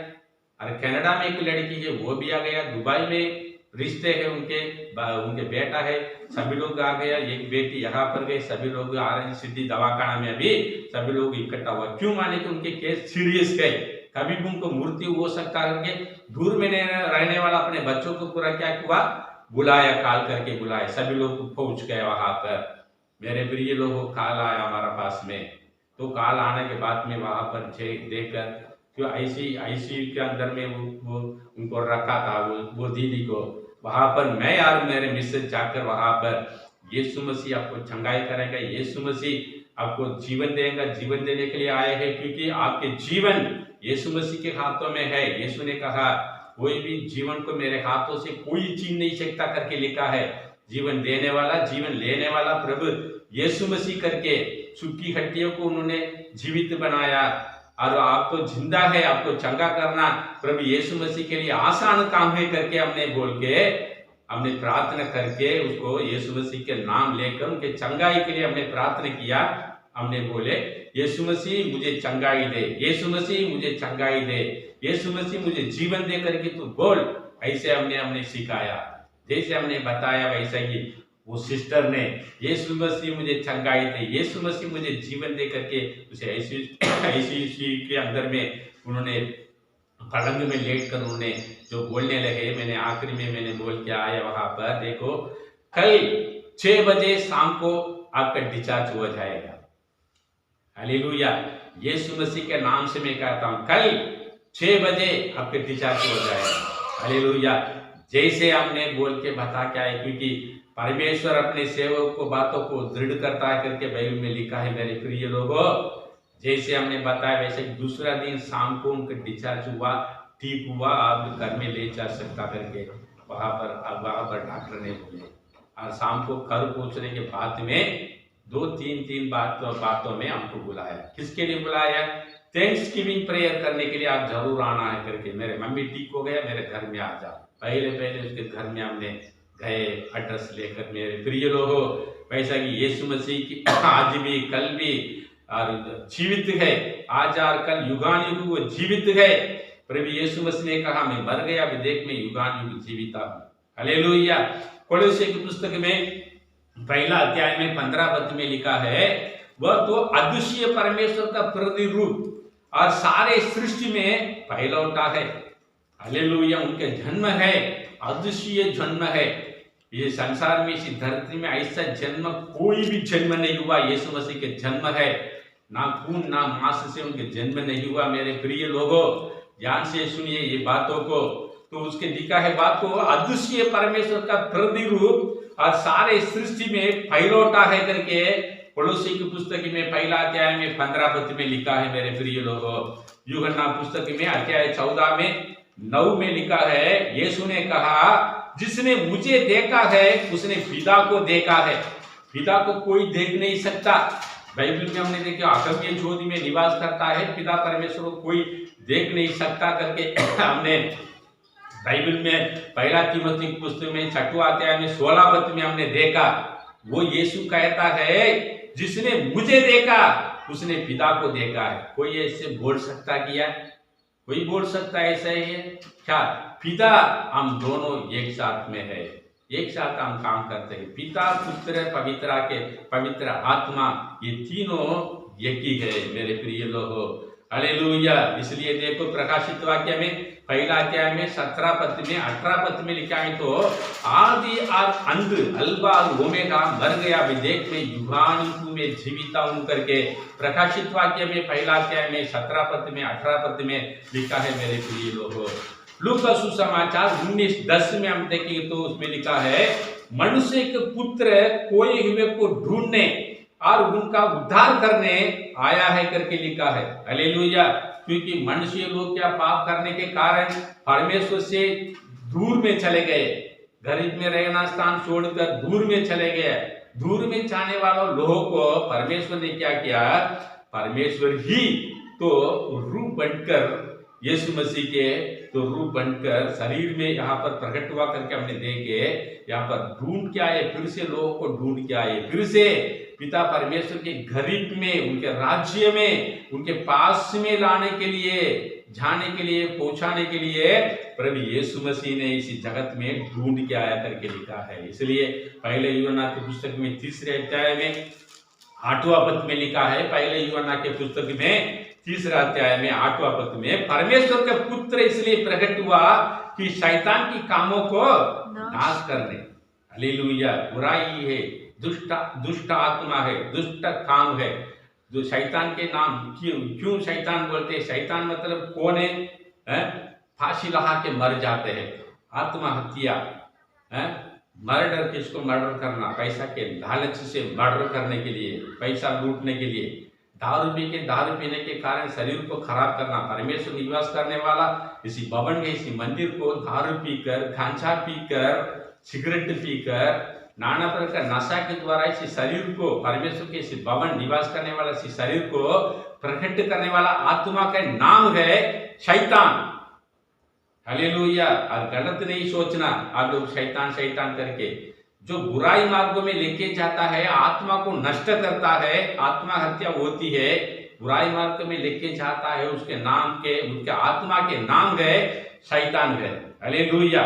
[SPEAKER 1] और कनाडा में एक लड़की है वो भी आ गया, दुबई में रिश्ते है उनके बेटा है, सभी लोग आ गया, एक बेटी यहाँ पर गए, सभी लोग RG सिटी दवाखाना में अभी सभी लोग इकट्ठा हुआ। क्यों, माने कि उनके केस सीरियस गए, कभी भी उनको मृत्यु हो सकता है। दूर में रहने वाला अपने बच्चों को पूरा क्या हुआ, बुलाया, कॉल करके बुलाया, सभी लोग पहुंच गए वहां पर। मेरे प्रिय लोगों, कॉल आया हमारा पास में, तो कॉल आने के बाद में वहां पर देखकर जो आईसीयू के अंदर में वो उनको रखा था, वो दीदी को, वहां पर मैं और मेरे मिसेज जाकर वहां पर, यीशु मसीह आपको चंगाई करेगा, यीशु मसीह आपको जीवन देगा, जीवन देने के लिए आए हैं, क्योंकि आपके जीवन यीशु मसीह के हाथों में है। यीशु ने कहा, कोई भी जीवन को मेरे हाथों से कोई छीन नहीं सकता करके लिखा है। जीवन देने वाला, जीवन लेने वाला प्रभु यीशु मसीह करके सूखी हड्डियों को उन्होंने जीवित बनाया, और आप तो जिंदा है, आपको चंगा करना प्रभु यीशु मसीह के लिए आसान काम है करके हमने बोल के, हमने प्रार्थना करके उसको यीशु मसीह के नाम लेकर उनके चंगाई के लिए हमने प्रार्थना किया। हमने बोले, यीशु मसीह मुझे चंगाई दे, यीशु मसीह मुझे चंगाई दे, यीशु मसीह मुझे जीवन दे करके तू बोल। ऐसे हमने सिखाया, जैसे हमने बताया वैसा ही वो सिस्टर ने, यीशु मसीह मुझे चंगाई दे, यीशु मसीह मुझे जीवन दे करके उसे आईसीयू के अंदर में उन्होंने पलंग में लेट कर उन्होंने जो बोलने लगे, मैंने आखिरी में मैंने बोल के आया वहां पर, देखो कल 6 बजे शाम को आपका डिस्चार्ज हो जाएगा। हालेलुया। यीशु मसीह के नाम से मैं कहता हूं, कल 6 बजे आपके डिस्चार्ज हो जाएगा। हालेलुया। जैसे हमने बोल के बता क्या है, क्योंकि परमेश्वर अपने सेवक को बातों को दृढ़ करता है करके बाइबल में लिखा है मेरे प्रिय लोगों। जैसे हमने बताया वैसे दूसरा दिन शाम को उनका डिस्चार्ज हुआ, ठीक हुआ, आप घर में ले जा सकता करके वहां पर डॉक्टर ने बोले। और शाम को घर पहुंचने के बाद में 2-3 बातों में हमको बुलाया। किसके लिए बुलाया? थैंक्स गिविंग प्रेयर करने के लिए आप जरूर आना है करके। मेरे मम्मी ठीक हो गया, मेरे घर में आ जाओ। पहले उसके घर में हमने गए एड्रेस लेकर। मेरे प्रिय लोगों, वैसा कि यीशु मसीह की आज भी कल भी और जीवित है, आज और कल युगानुयुग वो जीवित है। प्रभु यीशु मसीह ने कहा, मैं मर गया, अभी देख मैं युगान युग जीविता हूं। हालेलुया। कोलोसे की पुस्तक में पहला अध्याय में 15 पद में लिखा है, वह तो अदृश्य परमेश्वर का प्रतिरूप और सारे सृष्टि में पहलौठा है। हालेलुया। उनके जन्म है, अदृश्य जन्म है। ये संसार में, इस धरती में ऐसा जन्म कोई भी जन्म नहीं हुआ। यीशु मसीह के जन्म है, ना खून ना मांस से उनके जन्म नहीं हुआ। मेरे प्रिय लोगों, ध्यान से सुनिए ये बातों को। तो उसके लिखा है बात को, अदृश्य परमेश्वर का प्रतिरूप और सारे सृष्टि में फैलौटा है करके कोलोसी की पुस्तक में पहला अध्याय में 15 पद में लिखा है। मेरे प्रिय लोगों, यूहन्ना पुस्तक में अध्याय 14 में 9 में लिखा है, यीशु ने कहा, जिसने मुझे देखा है उसने पिता को देखा है। पिता को कोई देख नहीं सकता। बाइबल में हमने देखा, अगम्य ज्योति में निवास करता है, पिता परमेश्वर को कोई देख नहीं सकता करके हमने बाइबल में पहला तीमुथियुस की पुस्तक में 6वां अध्याय में 16 पद में हमने देखा। वो यीशु कहता है, जिसने मुझे देखा उसने पिता को देखा है। कोई ऐसे बोल सकता क्या? कोई बोल सकता है ऐसा है क्या? पिता हम दोनों एक साथ में है, एक साथ हम काम करते हैं। पिता, पुत्र, पवित्र आत्मा, ये तीनों एक ही है मेरे प्रिय लोगों। हालेलुया। इसलिए देखो प्रकाशित वाक्य में पहला अध्याय में 17 पद में 18 पद में लिखा है, तो आदि और अंत, अल्फा और ओमेगा, मर गया भी देख मैं युगानुयुग में जीविता हूं करके प्रकाशित वाक्य में पहला अध्याय में 17 पद में 18 पद में लिखा है मेरे प्रिय लोगों। लूका सुसमाचार 19:10 में हम देखेंगे तो उसमें लिखा है, मनुष्य के पुत्र खोए हुए को ढूंढने और उनका उद्धार करने आया है करके लिखा है। हालेलुया। क्योंकि मनुष्य लोग क्या पाप करने के कारण परमेश्वर से दूर में चले गए, गरीब में रहना स्थान छोड़कर दूर में चले गए। दूर में जाने वालों लोगों को परमेश्वर ने क्या किया? परमेश्वर ही तो रूप बनकर, यीशु मसीह के तो रूप बनकर शरीर में यहाँ पर प्रकट हुआ करके हमने देखे। यहाँ पर ढूंढ के आए, फिर से लोगों को ढूंढ के आए, फिर से पिता परमेश्वर के गरीब में, उनके राज्य में, उनके पास में लाने के लिए, जाने के लिए, पहुंचाने के लिए प्रभु यीशु मसीह ने इसी जगत में ढूंढ के आया करके लिखा है। इसलिए पहले यूहन्ना की पुस्तक में 3 अध्याय में 8वां पद में लिखा है, पहले यूहन्ना के पुस्तक में 3 अध्याय में 8वां पद में, परमेश्वर के पुत्र इसलिए प्रकट हुआ कि शैतान की कामों को नाश करने। हालेलुया। बुराई है, दुष्ट आत्मा है, दुष्ट काम है, जो शैतान के नाम क्यों शैतान बोलते हैं? शैतान मतलब कौन है? फांसी लगा के मर जाते हैं, आत्महत्या, मर्डर, किसको मर्डर करना, पैसा के लालच से मर्डर करने के लिए, पैसा लूटने के लिए, दारू पीने के कारण शरीर को खराब करना। परमेश्वर निवास करने वाला इसी भवन के, इसी मंदिर को दारू पीकर, गांजा पीकर, सिगरेट पीकर, नाना प्रकार नशा के द्वारा इसी शरीर को, परमेश्वर के इसी भवन निवास करने वाला इसी शरीर को प्रकट करने वाला आत्मा का नाम है शैतान। हालेलुया। और गलत नहीं सोचना आप लोग शैतान शैतान करके, जो बुराई मार्गों में लेके जाता है, आत्मा को नष्ट करता है, आत्मा हत्या होती है, बुराई मार्ग में लेके जाता है, उसके नाम के, उनके आत्मा के नाम है शैतान है। Hallelujah,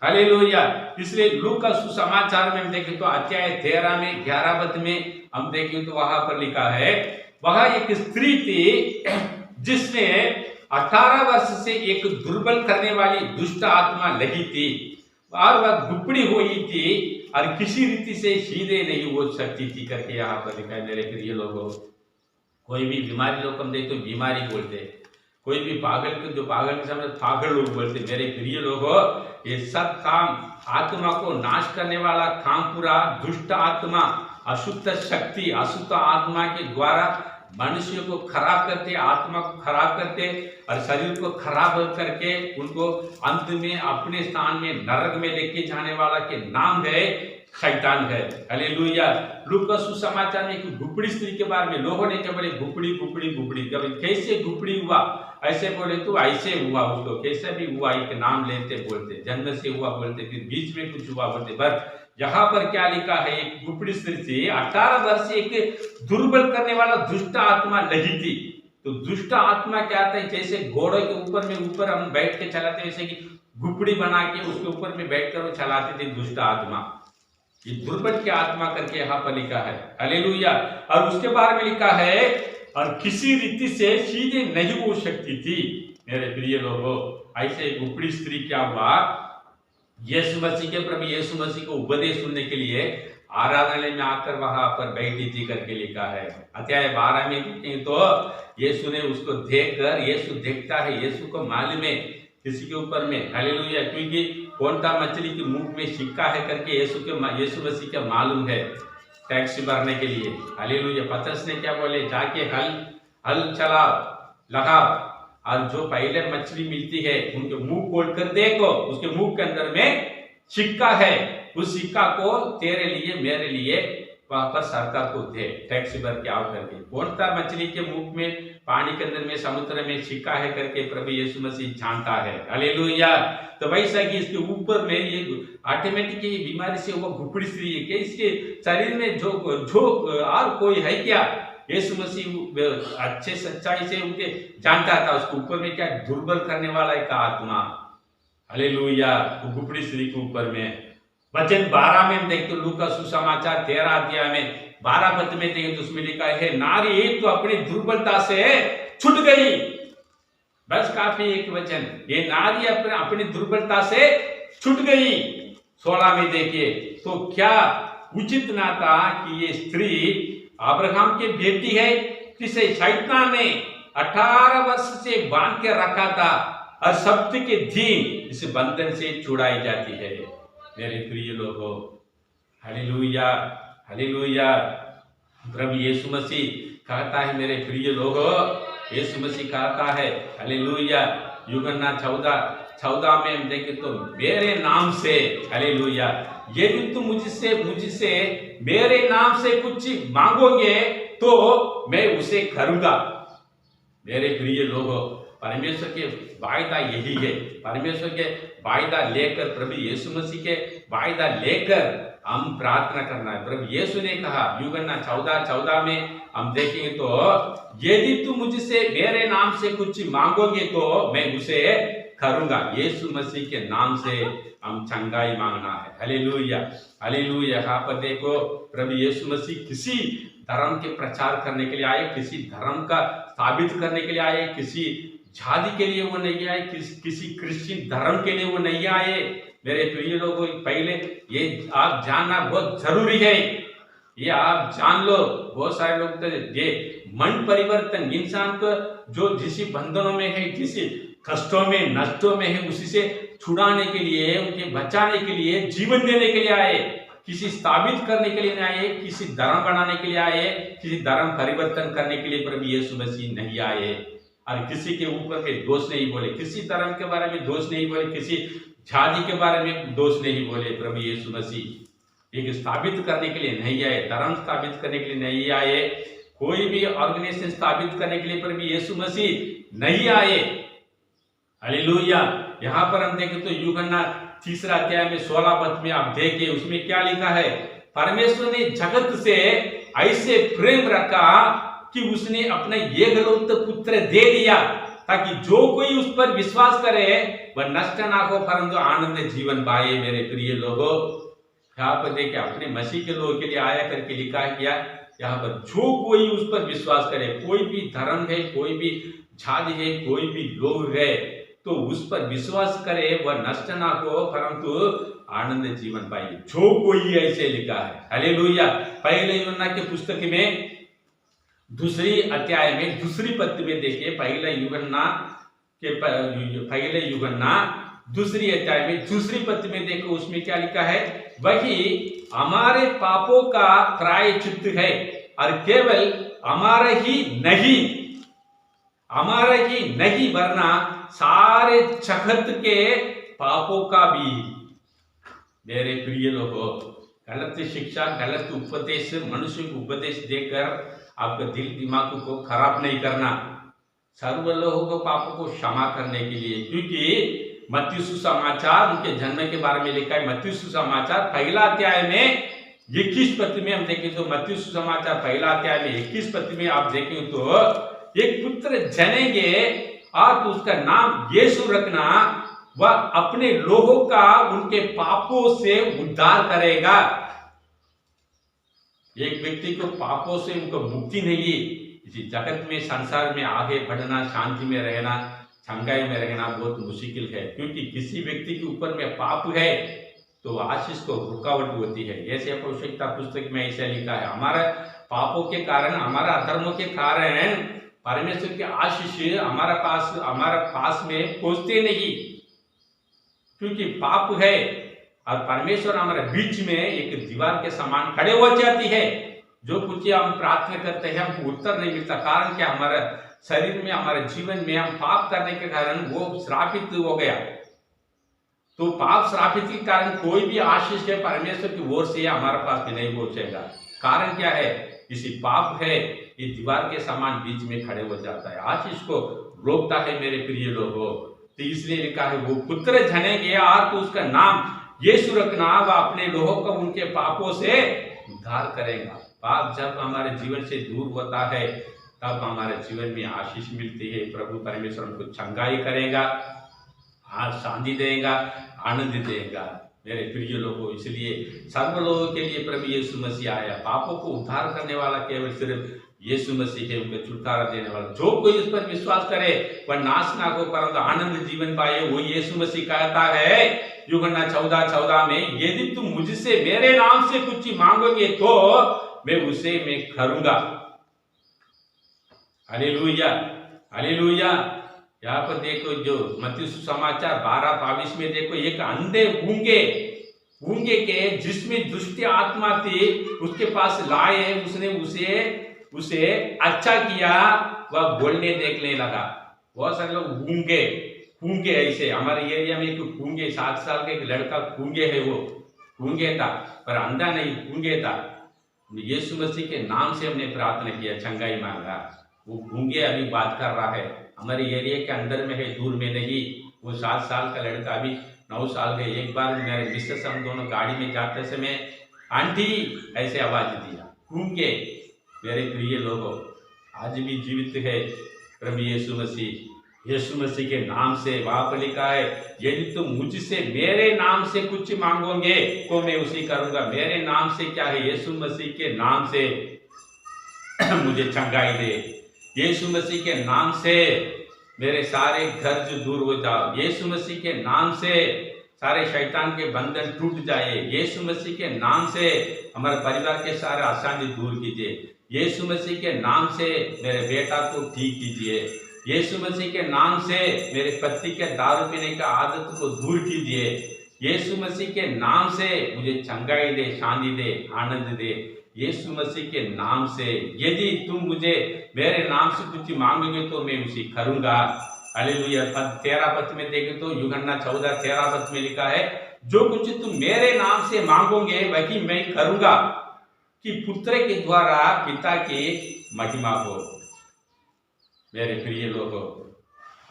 [SPEAKER 1] hallelujah. इसलिए लूका सुसमाचार में हम देखें तो अध्याय 13 में 11 पद में हम देखें तो वहां पर लिखा है, वह एक स्त्री थी जिसने 18 वर्ष से एक दुर्बल करने वाली दुष्ट आत्मा लगी थी, और वह दुबड़ी हुई थी और किसी रीति से सीधे नहीं हो सकती थी करके यहाँ पर लिखा है। मेरे प्रिय लोगों, कोई भी बीमारी लोग हम देखते तो बीमारी बोलते, कोई भी पागल को, जो पागल के सामने पागल लोग बोलते। मेरे प्रिय लोगों, ये सब काम आत्मा को नाश करने वाला काम पूरा दुष्ट आत्मा, अशुद्ध शक्ति, अशुद्ध आत्मा के द्वारा मनुष्य को खराब करते, आत्मा को खराब करते और शरीर को खराब करके उनको अंत में अपने स्थान में नरक में लेके जाने वाला के नाम है शैतान है। हालेलुया। लूका सुसमाचार में एक घुपड़ी स्त्री के बारे में लोगों ने क्या बोले, घुपड़ी घुपड़ी घुपड़ी, कभी कैसे घुपड़ी हुआ, ऐसे बोले तो ऐसे हुआ, उसको कैसे भी हुआ, एक नाम लेते बोलते, जन्म से हुआ बोलते, फिर बीच में कुछ हुआ बोलते। बस यहाँ पर क्या लिखा है, एक घुपड़ी स्त्री थी, 18 वर्ष एक दुर्बल करने वाला दुष्ट आत्मा लगी थी। तो दुष्ट आत्मा क्या आता है, जैसे घोड़े के ऊपर हम बैठ के चलाते, वैसे कि गुपड़ी बना के उसके ऊपर में बैठ कर वो चलाते थे दुष्ट आत्मा। ये दुर्बल की आत्मा करके यहाँ पर लिखा है। हालेलुया। और उसके बारे में लिखा है, और किसी रीति से सीधे नहीं हो सकती थी। मेरे प्रिय लोगों, ऐसे गुपड़ी स्त्री क्या हुआ, यीशु मसीह के प्रभु यीशु मसीह को उपदेश सुनने के लिए आराधनालय में आकर वहां पर बैठी थी करके लिखा है। अध्याय 12 में देखें तो यीशु ने उसको देखकर, यीशु देखता है, यीशु को मालूम है किसी के ऊपर में। हालेलुया। क्योंकि कौन सा मछली के मुंह में सिक्का है करके यीशु मसीह का मालूम है टैक्स भरने के लिए। हालेलुया। पतरस ने क्या बोले, जाके हल चलाओ, लगाओ, और जो पहले मछली मिलती है उनके मुंह खोल कर देखो, उसके मुंह के अंदर में सिक्का है, उस सिक्का को तेरे लिए मेरे लिए वहां पर सरकार को दे, टैक्स भर के आओ करके। कौन सा मछली के मुख में, पानी के अंदर में, समुद्र में सिक्का है करके प्रभु यीशु मसीह जानता है। हालेलुया। तो वैसा कि इसके ऊपर में ये ऑटोमेटिक बीमारी से वो घुपड़ी स्त्री है कि इसके शरीर में जो और कोई है क्या। यीशु मसीह अच्छे सच्चाई से उनके जानता था उसके ऊपर में क्या दुर्बल करने वाला एक आत्मा। हालेलुया। घुपड़ी स्त्री के ऊपर में वचन 12 में हम देखते लूका सुसमाचार 13 अध्याय में 12 पद में देखें तो उसमें लिखा है, नारी तो अपनी दुर्बलता से छूट गई। बस काफी एक वचन, ये नारी अपनी दुर्बलता से छूट गई। 16 में देखिए, तो क्या उचित ना था कि ये स्त्री अब्राहम की बेटी है, जिसे शैतान ने 18 वर्ष से बांध के रखा था, और सप्त के दिन इस बंधन से छुड़ाई जाती है। मेरे प्रिय लोगों, हालेलुया, हालेलुया। प्रभु यीशु मसीह कहता है, मेरे प्रिय लोगों, यीशु मसीह कहता है, हालेलुया, यूहन्ना 14 में हम देखें तो मेरे नाम से, हालेलुया, यदि तुम मुझसे मेरे नाम से कुछ मांगोगे तो मैं उसे करूंगा। मेरे प्रिय लोगों, परमेश्वर के वायदा यही है। परमेश्वर के वायदा लेकर, प्रभु यीशु मसीह के वायदा लेकर हम प्रार्थना करना है। प्रभु यीशु ने कहा, यूहन्ना 14 में हम देखेंगे तो, यदि तुम मुझसे मेरे नाम से कुछ मांगोगे तो मैं उसे करूंगा। यीशु मसीह के नाम से हम चंगाई मांगना है। Hallelujah, hallelujah. यहाँ पर देखो, प्रभु यीशु मसीह किसी धर्म के प्रचार करने के लिए आए, किसी धर्म का साबित करने के लिए आए, किसी जाति के लिए वो नहीं आए, किसी क्रिश्चियन धर्म के लिए वो नहीं आए। मेरे प्रिय लोगों, पहले ये आप जानना बहुत जरूरी है, ये आप जान लो। बहुत सारे लोग तो ये मन परिवर्तन, इंसान को जो जिस बंधनों में है, जिस कष्टों में, नष्टों में है, उसी से छुड़ाने के लिए, उनके बचाने के लिए, जीवन देने के लिए आए। किसी स्थापित करने के लिए नहीं आए, किसी धर्म बनाने के लिए आए, किसी धर्म परिवर्तन करने के लिए प्रभु यीशु मसीह नहीं आए। और किसी के ऊपर में दोष नहीं बोले, किसी धर्म के बारे में दोष नहीं बोले, किसी जाति के बारे में दोष नहीं बोले। प्रभु यीशु मसीह एक स्थापित करने के लिए नहीं आए, धर्म स्थापित करने के लिए नहीं आए, कोई भी ऑर्गेनाइजेशन स्थापित करने के लिए प्रभु यीशु मसीह नहीं आए। हालेलुया। यहाँ पर हम देखें तो यूहन्ना 3 अध्याय में 16 पद में आप देखिए, उसमें क्या लिखा है, परमेश्वर ने जगत से ऐसे प्रेम रखा कि उसने अपने एकलौते पुत्र दे दिया, ताकि जो कोई उस पर विश्वास करे वह नष्ट ना हो परंतु आनंद जीवन पाए। मेरे प्रिय लोगों, यहाँ पर देखिए, अपने मसीह के लोगों के लिए आया करके लिखा है क्या, यहाँ पर जो कोई उस पर विश्वास करे, कोई भी धर्म है, कोई भी जाति है, कोई भी लोग है, तो उस पर विश्वास करे वह नष्ट ना हो परंतु आनंद जीवन पाए। जो कोई ऐसे लिखा है। हालेलुया। पहले यूहन्ना के पुस्तक में 2 अध्याय में 2 पद में देखिए, पहले यूहन्ना 2 अध्याय में 2 पद में देखो, उसमें क्या लिखा है, वही हमारे पापों का प्रायश्चित है, और केवल हमारा ही नहीं वरना सारे जगत के पापों का भी। मेरे प्रिय लोगों, गलत शिक्षा, गलत उपदेश, मनुष्य को उपदेश देकर आपका दिल दिमाग को खराब नहीं करना, सर्व लोगों को पापों को क्षमा करने के लिए। क्योंकि मत्ती सुसमाचार, उनके जन्म के बारे में लिखा है, मत्ती सुसमाचार 1 अध्याय में 21 पद में हम देखें तो, मत्ती सुसमाचार 1 अध्याय में 21 पद में आप देखें तो एक पुत्र जनेंगे और तो उसका नाम यीशु रखना, वह अपने लोगों का उनके पापों से उद्धार करेगा। एक व्यक्ति को पापों से उनको मुक्ति नहीं, इसी जगत में संसार में आगे बढ़ना, शांति में रहना, चंगाई में रहना बहुत मुश्किल है, क्योंकि किसी व्यक्ति के ऊपर में पाप है तो आशीष को रुकावट होती है। ऐसे पवित्रता पुस्तक में ऐसा लिखा है, हमारा पापों के कारण, हमारा अधर्मों के कारण परमेश्वर की आशीष हमारा पास में पहुंचते नहीं, क्योंकि पाप है और परमेश्वर हमारे बीच में एक दीवार के समान खड़े हो जाती है। जो कुछ हम प्रार्थना करते हैं हमको उत्तर नहीं मिलता, कारण क्या, हमारा शरीर में, हमारे जीवन में हम पाप करने के कारण वो श्रापित हो गया। तो पाप श्रापित के कारण कोई भी आशीष है परमेश्वर की ओर से हमारे पास में नहीं पहुंचेगा। कारण क्या है, इसी पाप है, ये दीवार के समान बीच में खड़े हो जाता है, आशीष को रोकता है मेरे प्रिय लोगों। तो इसलिए लिखा है वो पुत्र जनेंगे और तो उसका नाम यीशु रखना, वह अपने लोगों को उनके पापों से उद्धार करेगा। पाप जब हमारे जीवन से दूर होता है तब हमारे जीवन में आशीष मिलती है। प्रभु परमेश्वर हमको चंगाई करेगा, शांति देगा, आनंद देगा मेरे प्रिय लोगों। इसलिए सर्व लोगों के लिए प्रभु यीशु मसीह आया, पापों को उद्धार करने वाला केवल सिर्फ यीशु मसीह है, उनको छुटकारा देने वाला। जो कोई उस पर विश्वास करे वह नाश ना हो परंतु आनंद जीवन पाए, वो यीशु मसीह कहता है यूहन्ना 14:14 में, यदि तुम मुझसे मेरे नाम से कुछ मांगोगे तो मैं उसे करूंगा। Hallelujah, hallelujah. यहाँ पर देखो जो मत्ती सुसमाचार 12:22 में देखो, एक अंधे गूंगे के जिसमें दुष्ट आत्मा थी उसके पास लाए, उसने उसे अच्छा किया, वह बोलने देखने लगा। बहुत सारे लोग गूंगे ऐसे, हमारे एरिया में एक गूंगे 7 साल का एक लड़का गूंगे है, वो गूंगे था पर अंधा नहीं, गूंगे था। यीशु मसीह के नाम से हमने प्रार्थना किया, चंगाई मांगा। वो गूंगे अभी बात कर रहा है, हमारे एरिया के अंदर में है, दूर में नहीं। वो 7 साल का लड़का अभी 9 साल का। एक बार मेरे मिसेस हम दोनों गाड़ी में जाते समय आंटी ऐसे आवाज दिया, गूंगे। मेरे प्रिय लोगों, आज भी जीवित है प्रभु यीशु मसीह। यीशु मसीह के नाम से वहां पर लिखा है, यदि तुम मुझसे मेरे नाम से कुछ मांगोगे तो मैं उसी करूंगा। मेरे नाम से क्या है, यीशु मसीह के नाम से मुझे चंगाई दे, यीशु मसीह के नाम से मेरे सारे घर जो दूर हो जाओ, यीशु मसीह के नाम से सारे शैतान के बंधन टूट जाए, यीशु मसीह के नाम से हमारे परिवार के सारे अशांति दूर कीजिए, यीशु मसीह के नाम से मेरे बेटा को ठीक कीजिए, यीशु मसीह के नाम से मेरे पति के दारू पीने का आदत को दूर कीजिए, यीशु मसीह के नाम से मुझे चंगाई दे, शांति दे, आनंद दे, यीशु मसीह के नाम से। यदि तुम मुझे मेरे नाम से कुछ मांगोगे तो मैं उसे करूंगा। हालेलुया। 13 पद में देखें तो यूहन्ना 14:13 पद में लिखा है, जो कुछ तुम मेरे नाम से मांगोगे वही मैं करूंगा, कि पुत्र के द्वारा पिता की महिमा हो। मेरे प्रिय लोगों,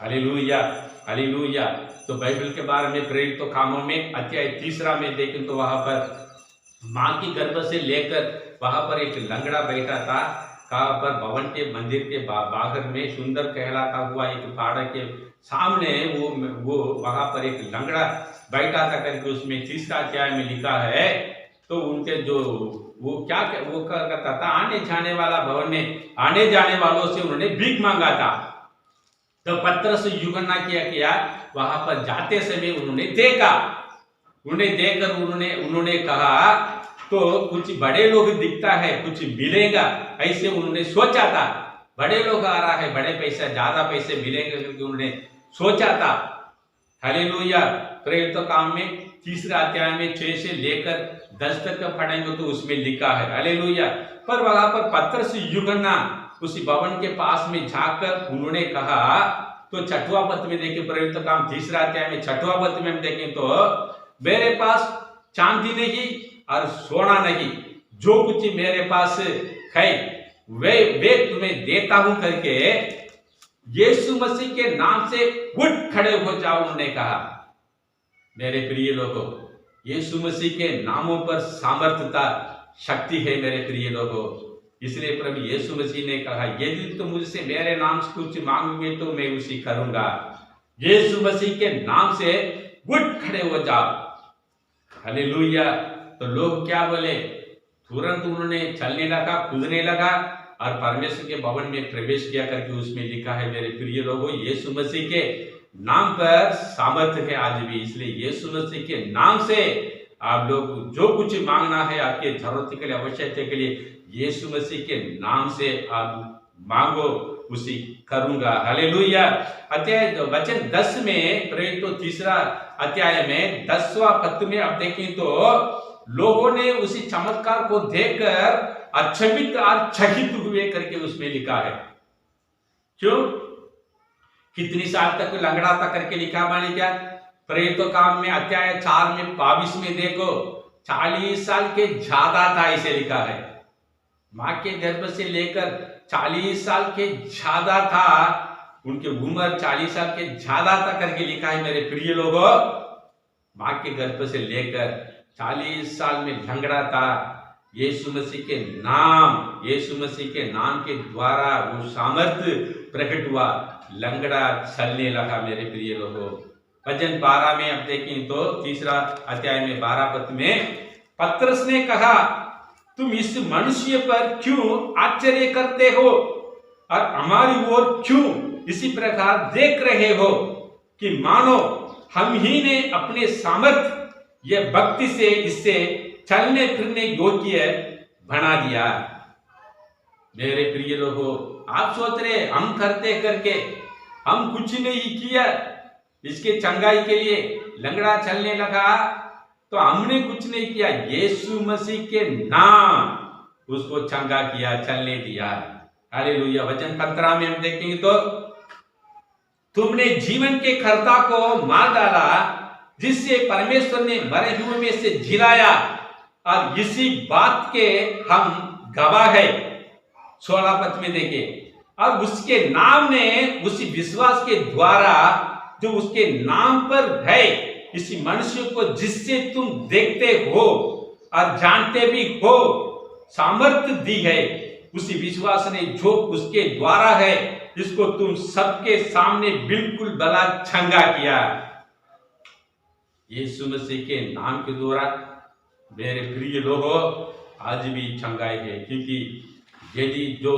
[SPEAKER 1] हालेलुया, हालेलुया। तो बाइबल के बारे में प्रेरित तो कामों में अध्याय 3 में देखें तो वहां पर मां की गर्भ से लेकर वहां पर एक लंगड़ा बैठा था, कहां पर भवन के मंदिर के बाहर में सुंदर कहलाता हुआ एक फाड़क के सामने वो वहां पर एक लंगड़ा बैठा था करके उसमें 3 अध्याय में लिखा है। तो उनके जो वो करता था, आने जाने वाला भवन में आने जाने वालों से उन्होंने भीख मांगा था। तो पतरस यूहन्ना किया वहां पर जाते समय उन्होंने देखा, उन्हें देखकर उन्होंने कहा तो कुछ बड़े लोग दिखता है, कुछ मिलेगा, ऐसे उन्होंने सोचा था। बड़े लोग आ रहा है, बड़े पैसा ज्यादा पैसे मिलेंगे क्योंकि उन्होंने सोचा था। हालेलुया। प्रेरित काम में 3 अध्याय में 6 से लेकर 10 तक पढ़ेंगे तो उसमें लिखा है। हालेलुया। पर वहां पर पतरस यूहन्ना उसी भवन के पास में जाकर उन्होंने कहा, तो 6वां पद में देखें, प्रेरित काम 3 अध्याय में 6वां पद में हम देखें तो, मेरे पास चांदी नहीं और सोना नहीं, जो कुछ मेरे पास है वे तुम्हें देता हूं करके यीशु मसीह के नाम से उठ खड़े हो जाओ, उन्होंने कहा। मेरे प्रिय लोगों, यीशु मसीह के नामों पर सामर्थ्यता, शक्ति है मेरे प्रिय लोगों। इसलिए प्रभु यीशु मसीह ने कहा, यदि तुम मुझसे मेरे नाम से कुछ मांगोगे तो मैं उसी करूंगा। यीशु मसीह के नाम से उठ खड़े हो जाओ। हालेलुया। तो लोग क्या बोले? तुरंत उन्होंने चलने लगा, कूदने लगा और परमेश्वर के भवन में प्रवेश किया करके उसमें लिखा है मेरे प्रिय लोगों, यीशु मसीह के नाम पर सामर्थ्य है आज भी। इसलिए यीशु मसीह के नाम से आप लोग जो कुछ मांगना है आपके जरूरत के लिए, आवश्यकता के लिए, यीशु मसीह के नाम से आप मांगो, उसी करूंगा। हालेलुया। अध्याय वचन 10 में, प्रेरित तो 3 अध्याय में 10वां पद में आप देखें तो लोगों ने उसी चमत्कार को देखकर अचंभित और चकित हुए करके उसमें लिखा है। क्यों? कितनी साल तक लंगड़ा था करके लिखा माने क्या? प्रेरितों काम में अध्याय 4 में 22 में देखो, 40 साल के ज्यादा था इसे लिखा है। मां के गर्भ से लेकर 40 साल के ज्यादा था, उनकी उम्र 40 साल के ज्यादा था करके लिखा है मेरे प्रिय लोगों। मां के गर्भ से लेकर 40 साल में लंगड़ा था। यीशु मसीह के नाम के द्वारा वो सामर्थ्य प्रकट हुआ, लंगड़ा चलने लगा मेरे प्रिय लोगों। वचन 12 में अब देखें तो 3 अध्याय में 12 पद में पतरस ने कहा, तुम इस मनुष्य पर क्यों आश्चर्य करते हो और हमारी ओर क्यों इसी प्रकार देख रहे हो कि मानो हम ही ने अपने सामर्थ्य या भक्ति से इससे चलने फिरने योग्य बना दिया। मेरे प्रिय लोगों, आप सोच रहे हम करते करके हम कुछ नहीं किया इसके चंगाई के लिए, लंगड़ा चलने लगा तो हमने कुछ नहीं किया। यीशु मसीह के नाम उसको चंगा किया, चलने दिया। हालेलुया। वचन 15 में हम देखेंगे तो तुमने जीवन के कर्ता को मार डाला, जिससे परमेश्वर ने मरे हुए में से जिलाया, और इसी बात के हम गवाह है। 16 पद में देखिए, और उसके नाम ने उसी विश्वास के द्वारा जो उसके नाम पर है, इसी मनुष्य को जिससे तुम देखते हो और जानते भी हो सामर्थ्य दी है, उसी विश्वास ने जो उसके द्वारा है, इसको तुम सबके सामने बिल्कुल भला चंगा किया। यीशु मसीह के नाम के द्वारा मेरे प्रिय लोगों आज भी चंगाई है, क्योंकि यदि जो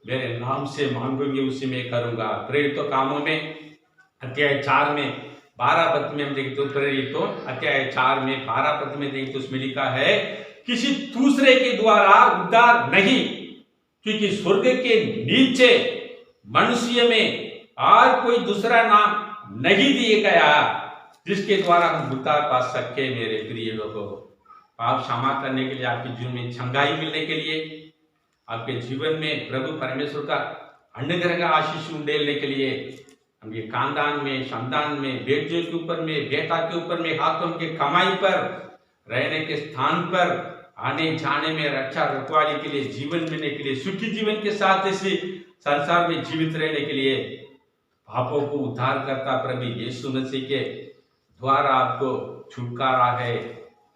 [SPEAKER 1] मेरे नाम से मांगोगे उसी में करूंगा। प्रेरितों कामों में अध्याय 4 में 12 पद में हम देखते तो प्रेरितों अध्याय 4 में 12 पद में देखते तो उसमें लिखा है, किसी दूसरे के द्वारा उद्धार नहीं, क्योंकि स्वर्ग के नीचे मनुष्य में और कोई दूसरा नाम नहीं दिए गया जिसके द्वारा हम उद्धार पा सके। मेरे प्रिय लोगों, पाप क्षमा करने के लिए, आपके जीवन में चंगाई मिलने के लिए, आपके जीवन में प्रभु परमेश्वर का अनुग्रह का आशीष उंडेलने के लिए, उनके खानदान में, संतान में, बेटियों के ऊपर में, बेटा के ऊपर में, हाथों के कमाई पर, रहने के स्थान पर, आने जाने में रक्षा रखवाली के लिए, जीवन मिलने के लिए, सुखी जीवन के साथ इसी संसार में जीवित रहने के लिए, पापों को उद्धार करता प्रभु यीशु मसीह के द्वारा आपको छुटकारा है,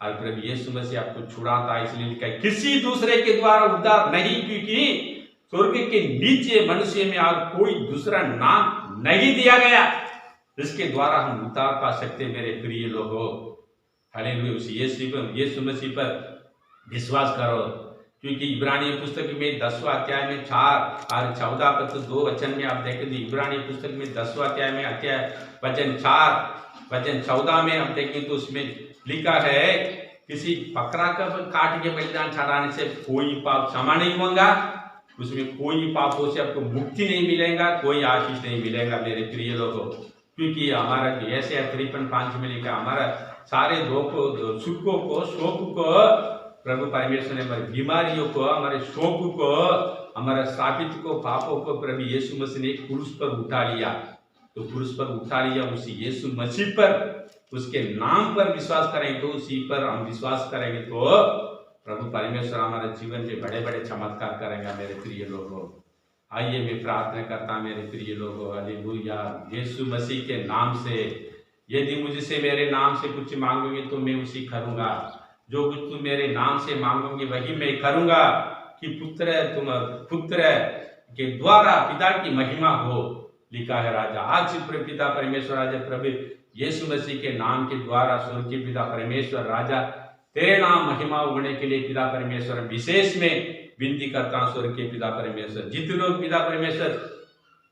[SPEAKER 1] और प्रभु यीशु मसीह आपको छुड़ाता है। इसलिए लिखा है, किसी दूसरे के द्वारा उद्धार नहीं, क्योंकि स्वर्ग के नीचे मनुष्य में और कोई दूसरा नाम नहीं दिया गया जिसके द्वारा हम उद्धार पा सकते। मेरे प्रिय लोगों, हालेलुया। उस यीशु मसीह पर विश्वास करो, क्योंकि इब्रानी पुस्तक में 10वां अध्याय में 4 और 14 पद 2 वचन में आप देखेंगे। इब्रानी पुस्तक में 10वां अध्याय में अध्याय वचन 4 वचन 14 में हम देखेंगे तो उसमें लिखा है, किसी बकरा का काट के बलिदान चढ़ाने से कोई पाप क्षमा नहीं होगा, उसमें कोई पापों से आपको मुक्ति नहीं मिलेगा, कोई आशीष नहीं मिलेगा। मेरे प्रिय लोगों, क्योंकि हमारा ऐसे 53:5 में लिखा, हमारा सारे दुखों, सुखों को, शोक को प्रभु परमेश्वर ने, हमारी बीमारियों को, हमारे शोक को, हमारे स्थापित को, पापों को प्रभु यीशु मसीह ने क्रूस पर उठा लिया। तो क्रूस पर उठा लिया उसी यीशु मसीह पर, उसके नाम पर विश्वास करेंगे तो, उसी पर हम विश्वास करेंगे तो प्रभु परमेश्वर हमारे जीवन में बड़े बड़े चमत्कार करेंगे। मेरे प्रिय लोगों, आइए मैं प्रार्थना करता मेरे प्रिय लोगों। हालेलुया। यीशु मसीह के नाम से यदि मुझसे मेरे नाम से कुछ मांगोगे तो मैं उसी करूंगा। जो कुछ तुम मेरे नाम से मांगोगे वही मैं करूंगा, कि पुत्र के द्वारा पिता की महिमा हो, लिखा है राजा। आज पिता परमेश्वर राजा प्रभु यीशु मसीह के नाम के द्वारा स्वर्गीय पिता परमेश्वर राजा तेरे नाम महिमा होने के लिए पिता परमेश्वर विशेष में विनती करता हूँ। स्वर्गीय पिता परमेश्वर, जितने लोग पिता परमेश्वर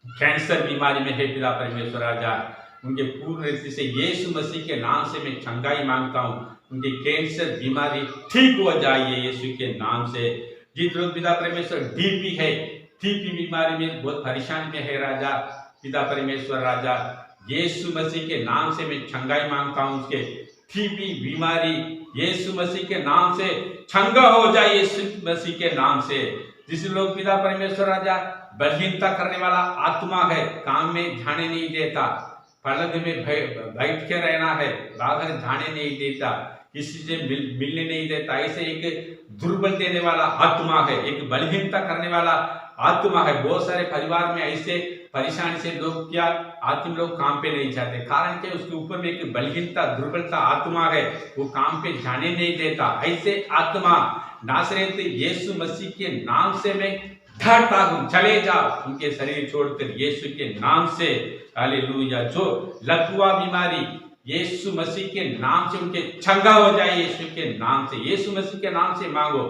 [SPEAKER 1] कैंसर बीमारी में है पिता परमेश्वर राजा, उनके पूर्ण रीति से यीशु मसीह के नाम से मैं चंगाई मांगता हूँ। उनकी कैंसर बीमारी ठीक हो जाइए यीशु के नाम से। जिन लोग पिता परमेश्वर टीबी है, टीबी बीमारी में बहुत परेशानी में है राजा, पिता परमेश्वर राजा यीशु मसीह के नाम से मैं चंगाई मांगता हूँ। उसके टीबी बीमारी यीशु मसीह के नाम से चंगा हो जाए यीशु मसीह के नाम से। जिस लोग पिता परमेश्वर राजा बलहीनता करने वाला आत्मा है, काम में जाने नहीं देता, पलंग में बैठ के रहना है, बाहर जाने नहीं देता, किसी से मिलने नहीं देता, ऐसे एक दुर्बल देने वाला आत्मा है, एक बलहीनता करने वाला आत्मा है। बहुत सारे परिवार में ऐसे परेशानी से लोग क्या आत्म लोग काम पे नहीं जाते, कारण के उसके ऊपर में एक बलहीनता दुर्बलता आत्मा है, वो काम पे जाने नहीं देता। ऐसे आत्मा नासरेत यीशु मसीह के नाम से मैं ढाता हूँ, चले जाओ उनके शरीर छोड़कर यीशु के नाम से। हालेलुया। जो लकवा बीमारी यीशु मसीह के नाम से उनके चंगा हो जाए यीशु के नाम से, यीशु मसीह के नाम से मांगो।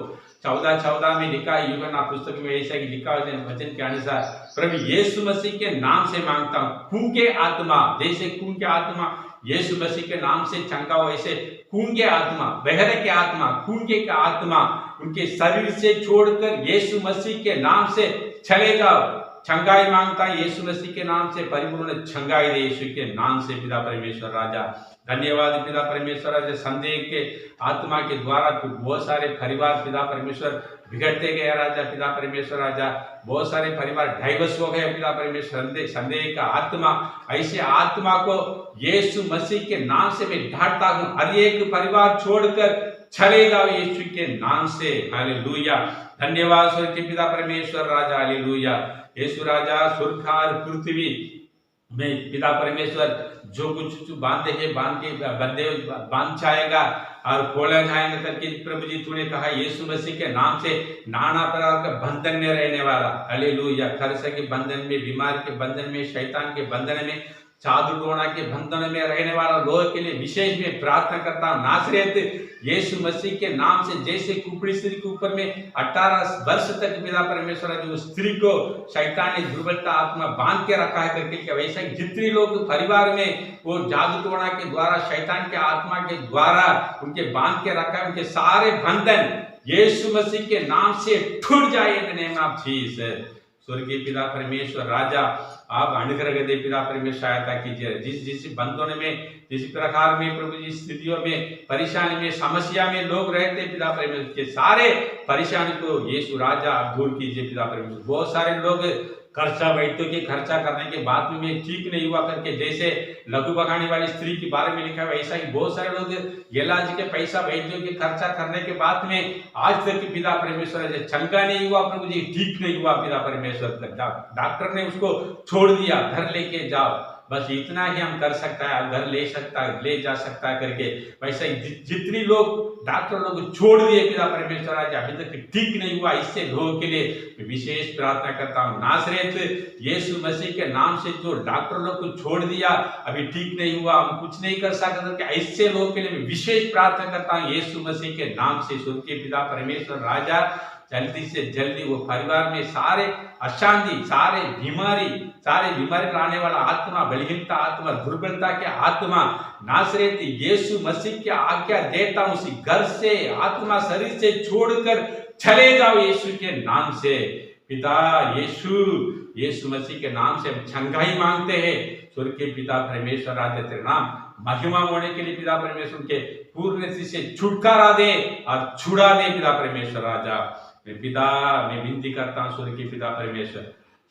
[SPEAKER 1] 14:14 में लिखा है, यूहन्ना पुस्तक में ऐसा ही लिखा है वचन के अनुसार, प्रभु यीशु मसीह के नाम से मांगता हूँ। खून के आत्मा, जैसे खून के आत्मा यीशु मसीह के नाम से चंगा हो, ऐसे खून के आत्मा, बहरे के आत्मा, खून के आत्मा उनके शरीर से छोड़कर यीशु मसीह के नाम से चले जाओ। चंगाई मांगता है यीशु मसीह के नाम से, परिपूर्ण चंगाई दे यीशु के नाम से पिता परमेश्वर राजा। धन्यवाद पिता परमेश्वर राजा। संदेह के आत्मा के द्वारा बहुत सारे परिवार पिता परमेश्वर बिगड़ते गए राजा, पिता परमेश्वर राजा बहुत सारे परिवार डाइवर्स हो गए पिता परमेश्वर। संदेह का आत्मा, ऐसे आत्मा को यीशु मसीह के नाम से मैं ढांढता हूँ, हर एक परिवार छोड़कर चले जाओ यीशु के नाम से। हालेलुया। धन्यवाद स्वर्गीय पिता परमेश्वर राजा। हालेलुया। यीशु राजा स्वर्ग और पृथ्वी में पिता परमेश्वर जो कुछ बांधे हैं बांध जाएगा और खोला जाएगा करके प्रभु जी तूने कहा। यीशु मसीह के नाम से नाना प्रकार का बंधन में रहने वाला, हालेलुया, कर्ज के बंधन में, बीमार के बंधन में, शैतान के बंधन में, जादू टोना के बंधन में रहने वाला लोगों के लिए विशेष में प्रार्थना करता हूँ। नासरेत यीशु मसीह के नाम से, जैसे कुपड़ी स्त्री के ऊपर में 18 वर्ष तक पिता परमेश्वर जो स्त्री को शैतान ने दुर्बलता आत्मा बांध के रखा है करके, वैसा जितने लोग परिवार में वो जादू टोना के द्वारा, शैतान के आत्मा के द्वारा उनके बांध के रखा है, उनके सारे बंधन यीशु मसीह के नाम से टूट जाए in the name of Jesus. स्वर्गीय पिता परमेश्वर राजा आप अनुग्रह दे पिता परमेश्वर, सहायता कीजिए। जिस बंधन में, जिस प्रकार में प्रभु जी स्थितियों में, परेशानी में, समस्या में लोग रहते पिता परमेश्वर के सारे परेशानी को यीशु राजा आप दूर कीजिए पिता परमेश्वर। बहुत सारे लोग खर्चा, वैद्यों के खर्चा करने के बाद में ठीक नहीं हुआ करके, जैसे लघु बखाने वाली स्त्री के बारे में लिखा है, वैसा ही बहुत सारे लोग इलाज के पैसा वैद्यों के खर्चा करने के बाद में आज तक पिता परमेश्वर चंगा नहीं हुआ, प्रभु जी ठीक नहीं हुआ पिता परमेश्वर, डॉक्टर ने उसको छोड़ दिया, घर लेके जाओ, बस इतना ही हम कर सकता है, घर ले सकता है, ले जा सकता है करके। वैसे ही जितनी लोग डॉक्टर लोग छोड़ दिए पिता परमेश्वर आज अभी तक ठीक नहीं हुआ, इससे लोगों के लिए विशेष प्रार्थना करता हूँ। नासरेत यीशु मसीह के नाम से जो डॉक्टर लोग को छोड़ दिया, अभी ठीक नहीं हुआ, हम कुछ नहीं कर सकते, ऐसे लोगों के लिए विशेष प्रार्थना करता हूँ यीशु मसीह के नाम से। स्वर्गीय पिता परमेश्वर राजा जल्दी से जल्दी वो परिवार में सारे अशांति, सारे बीमारी लाने वाला आत्मा, बलहीनता आत्मा, दुर्बलता के आत्मा, नासरेत यीशु मसीह की आज्ञा देता हूं, उसी घर से आत्मा शरीर से छोड़कर चले जाओ यीशु के नाम से। पिता यीशु मसीह के नाम से हम चंगाई मांगते हैं। स्वर्गीय पिता परमेश्वर राजा तेरे नाम महिमा होने के लिए पिता परमेश्वर के पूर्ण से छुटकारा दे और छुड़ा दे पिता परमेश्वर राजा। मैं विनती करता हूँ स्वर्गीय पिता परमेश्वर,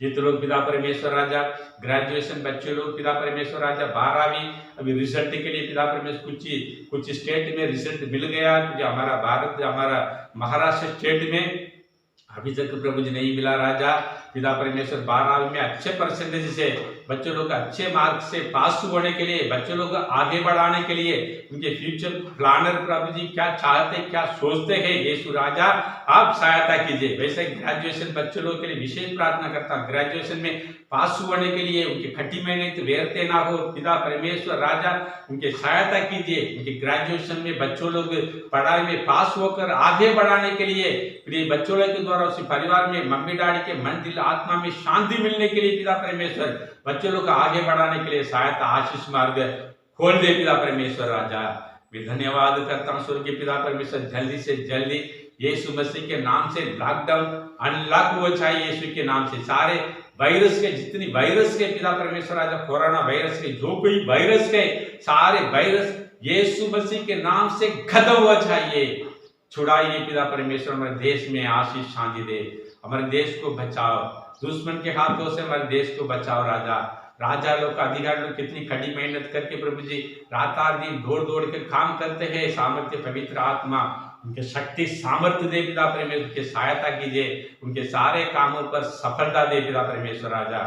[SPEAKER 1] जितने लोग पिता परमेश्वर राजा ग्रेजुएशन बच्चे लोग पिता परमेश्वर राजा 12वीं अभी रिजल्ट के लिए पिता परमेश्वर कुछ स्टेट में रिजल्ट मिल गया, जो हमारा भारत, हमारा महाराष्ट्र स्टेट में अभी तक प्रभु जी नहीं मिला राजा। पिता परमेश्वर 12वीं में अच्छे परसेंटेज से बच्चों लोग अच्छे मार्क्स से पास होने के लिए, बच्चों लोग आगे बढ़ाने के लिए, उनके फ्यूचर प्लानर प्रभु जी क्या चाहते क्या सोचते हैं, यीशु राजा आप सहायता कीजिए। वैसे ग्रेजुएशन बच्चों लोग के लिए विशेष प्रार्थना करता हूँ, ग्रेजुएशन में पास होने के लिए उनकी खट्टी मेहनत व्यर्थ ना हो। पिता परमेश्वर राजा उनके सहायता कीजिए, उनके ग्रेजुएशन में बच्चों लोग पढ़ाई में पास होकर आगे बढ़ाने के लिए, प्रिय बच्चों लोग के द्वारा उसी परिवार में मम्मी डैडी के मन दिल आत्मा में शांति मिलने के लिए पिता परमेश्वर बच्चों लोग को आगे बढ़ाने के लिए सहायता आशीष मार्ग खोल दे पिता परमेश्वर राजा। मैं धन्यवाद करता हूँ स्वर्गीय पिता परमेश्वर, जल्दी से जल्दी यीशु मसीह के नाम से लॉकडाउन अनलॉक हो जाए, यीशु के नाम से सारे वायरस के जितनी वायरस के पिता परमेश्वर राजा, कोरोना वायरस के जो कोई वायरस के सारे वायरस यीशु मसीह के नाम से खत्म हो जाइए, छुड़ाइए पिता परमेश्वर। हमारे देश में आशीष शांति दे, हमारे देश को बचाओ, दुश्मन के हाथों से हमारे देश को बचाओ राजा। राजा लोग अधिकारी लोग कितनी कड़ी मेहनत करके प्रभु जी रात दिन दौड़ दौड़ के काम करते हैं, सामर्थ्य पवित्र आत्मा उनके शक्ति सामर्थ्य दे पिता परमेश्वर, उनकी सहायता कीजिए, उनके सारे कामों पर सफलता दे पिता परमेश्वर राजा।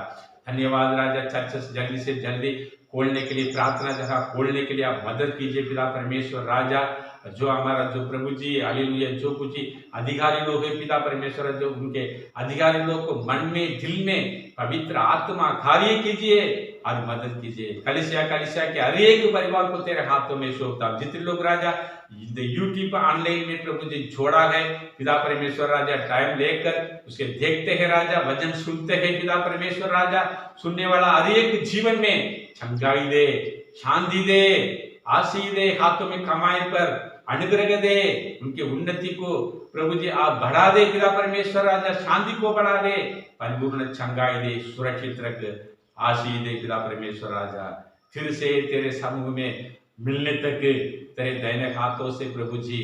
[SPEAKER 1] धन्यवाद राजा, चर्च जल्दी से जल्दी खोलने के लिए प्रार्थना, जगह खोलने के लिए आप मदद कीजिए पिता परमेश्वर राजा। जो हमारा जो प्रभु जी हालेलुया जो कुछ अधिकारी लोग हैं पिता परमेश्वर, जो उनके अधिकारी लोग को मन में दिल में पवित्र आत्मा कार्य कीजिए और मदद कीजिए। कलिसिया के हर एक परिवार को तेरे हाथों में सौंपता हूं। जितने लोग राजा यूट्यूब ऑनलाइन में प्रभु जी छोड़ा है पिता परमेश्वर राजा, टाइम लेकर उसके देखते हैं राजा, वचन सुनते हैं पिता परमेश्वर राजा, सुनने वाला हर एक जीवन में चंगाई दे, शांति दे, आशीष दे, हाथों में कमाई पर अनुग्रह दे, उनकी उन्नति को प्रभु जी आप बढ़ा दे पिता परमेश्वर राजा, शांति को बढ़ा दे, परिपूर्ण चंगाई दे, सुरक्षित रख, आशीष दे पिता परमेश्वर राजा। फिर से तेरे समूह में मिलने तक तेरे दाहिने हाथों से प्रभु जी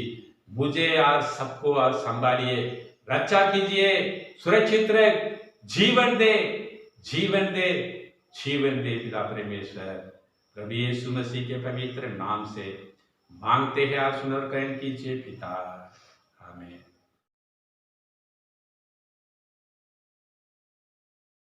[SPEAKER 1] मुझे और सबको और संभालिए, रक्षा कीजिए, सुरक्षित रख, जीवन दे, जीवन दे, जीवन दे पिता परमेश्वर। प्रभु यीशु मसीह के पवित्र नाम से मांगते हैं, आप सुनर ग्रहण कीजिए पिता, आमीन।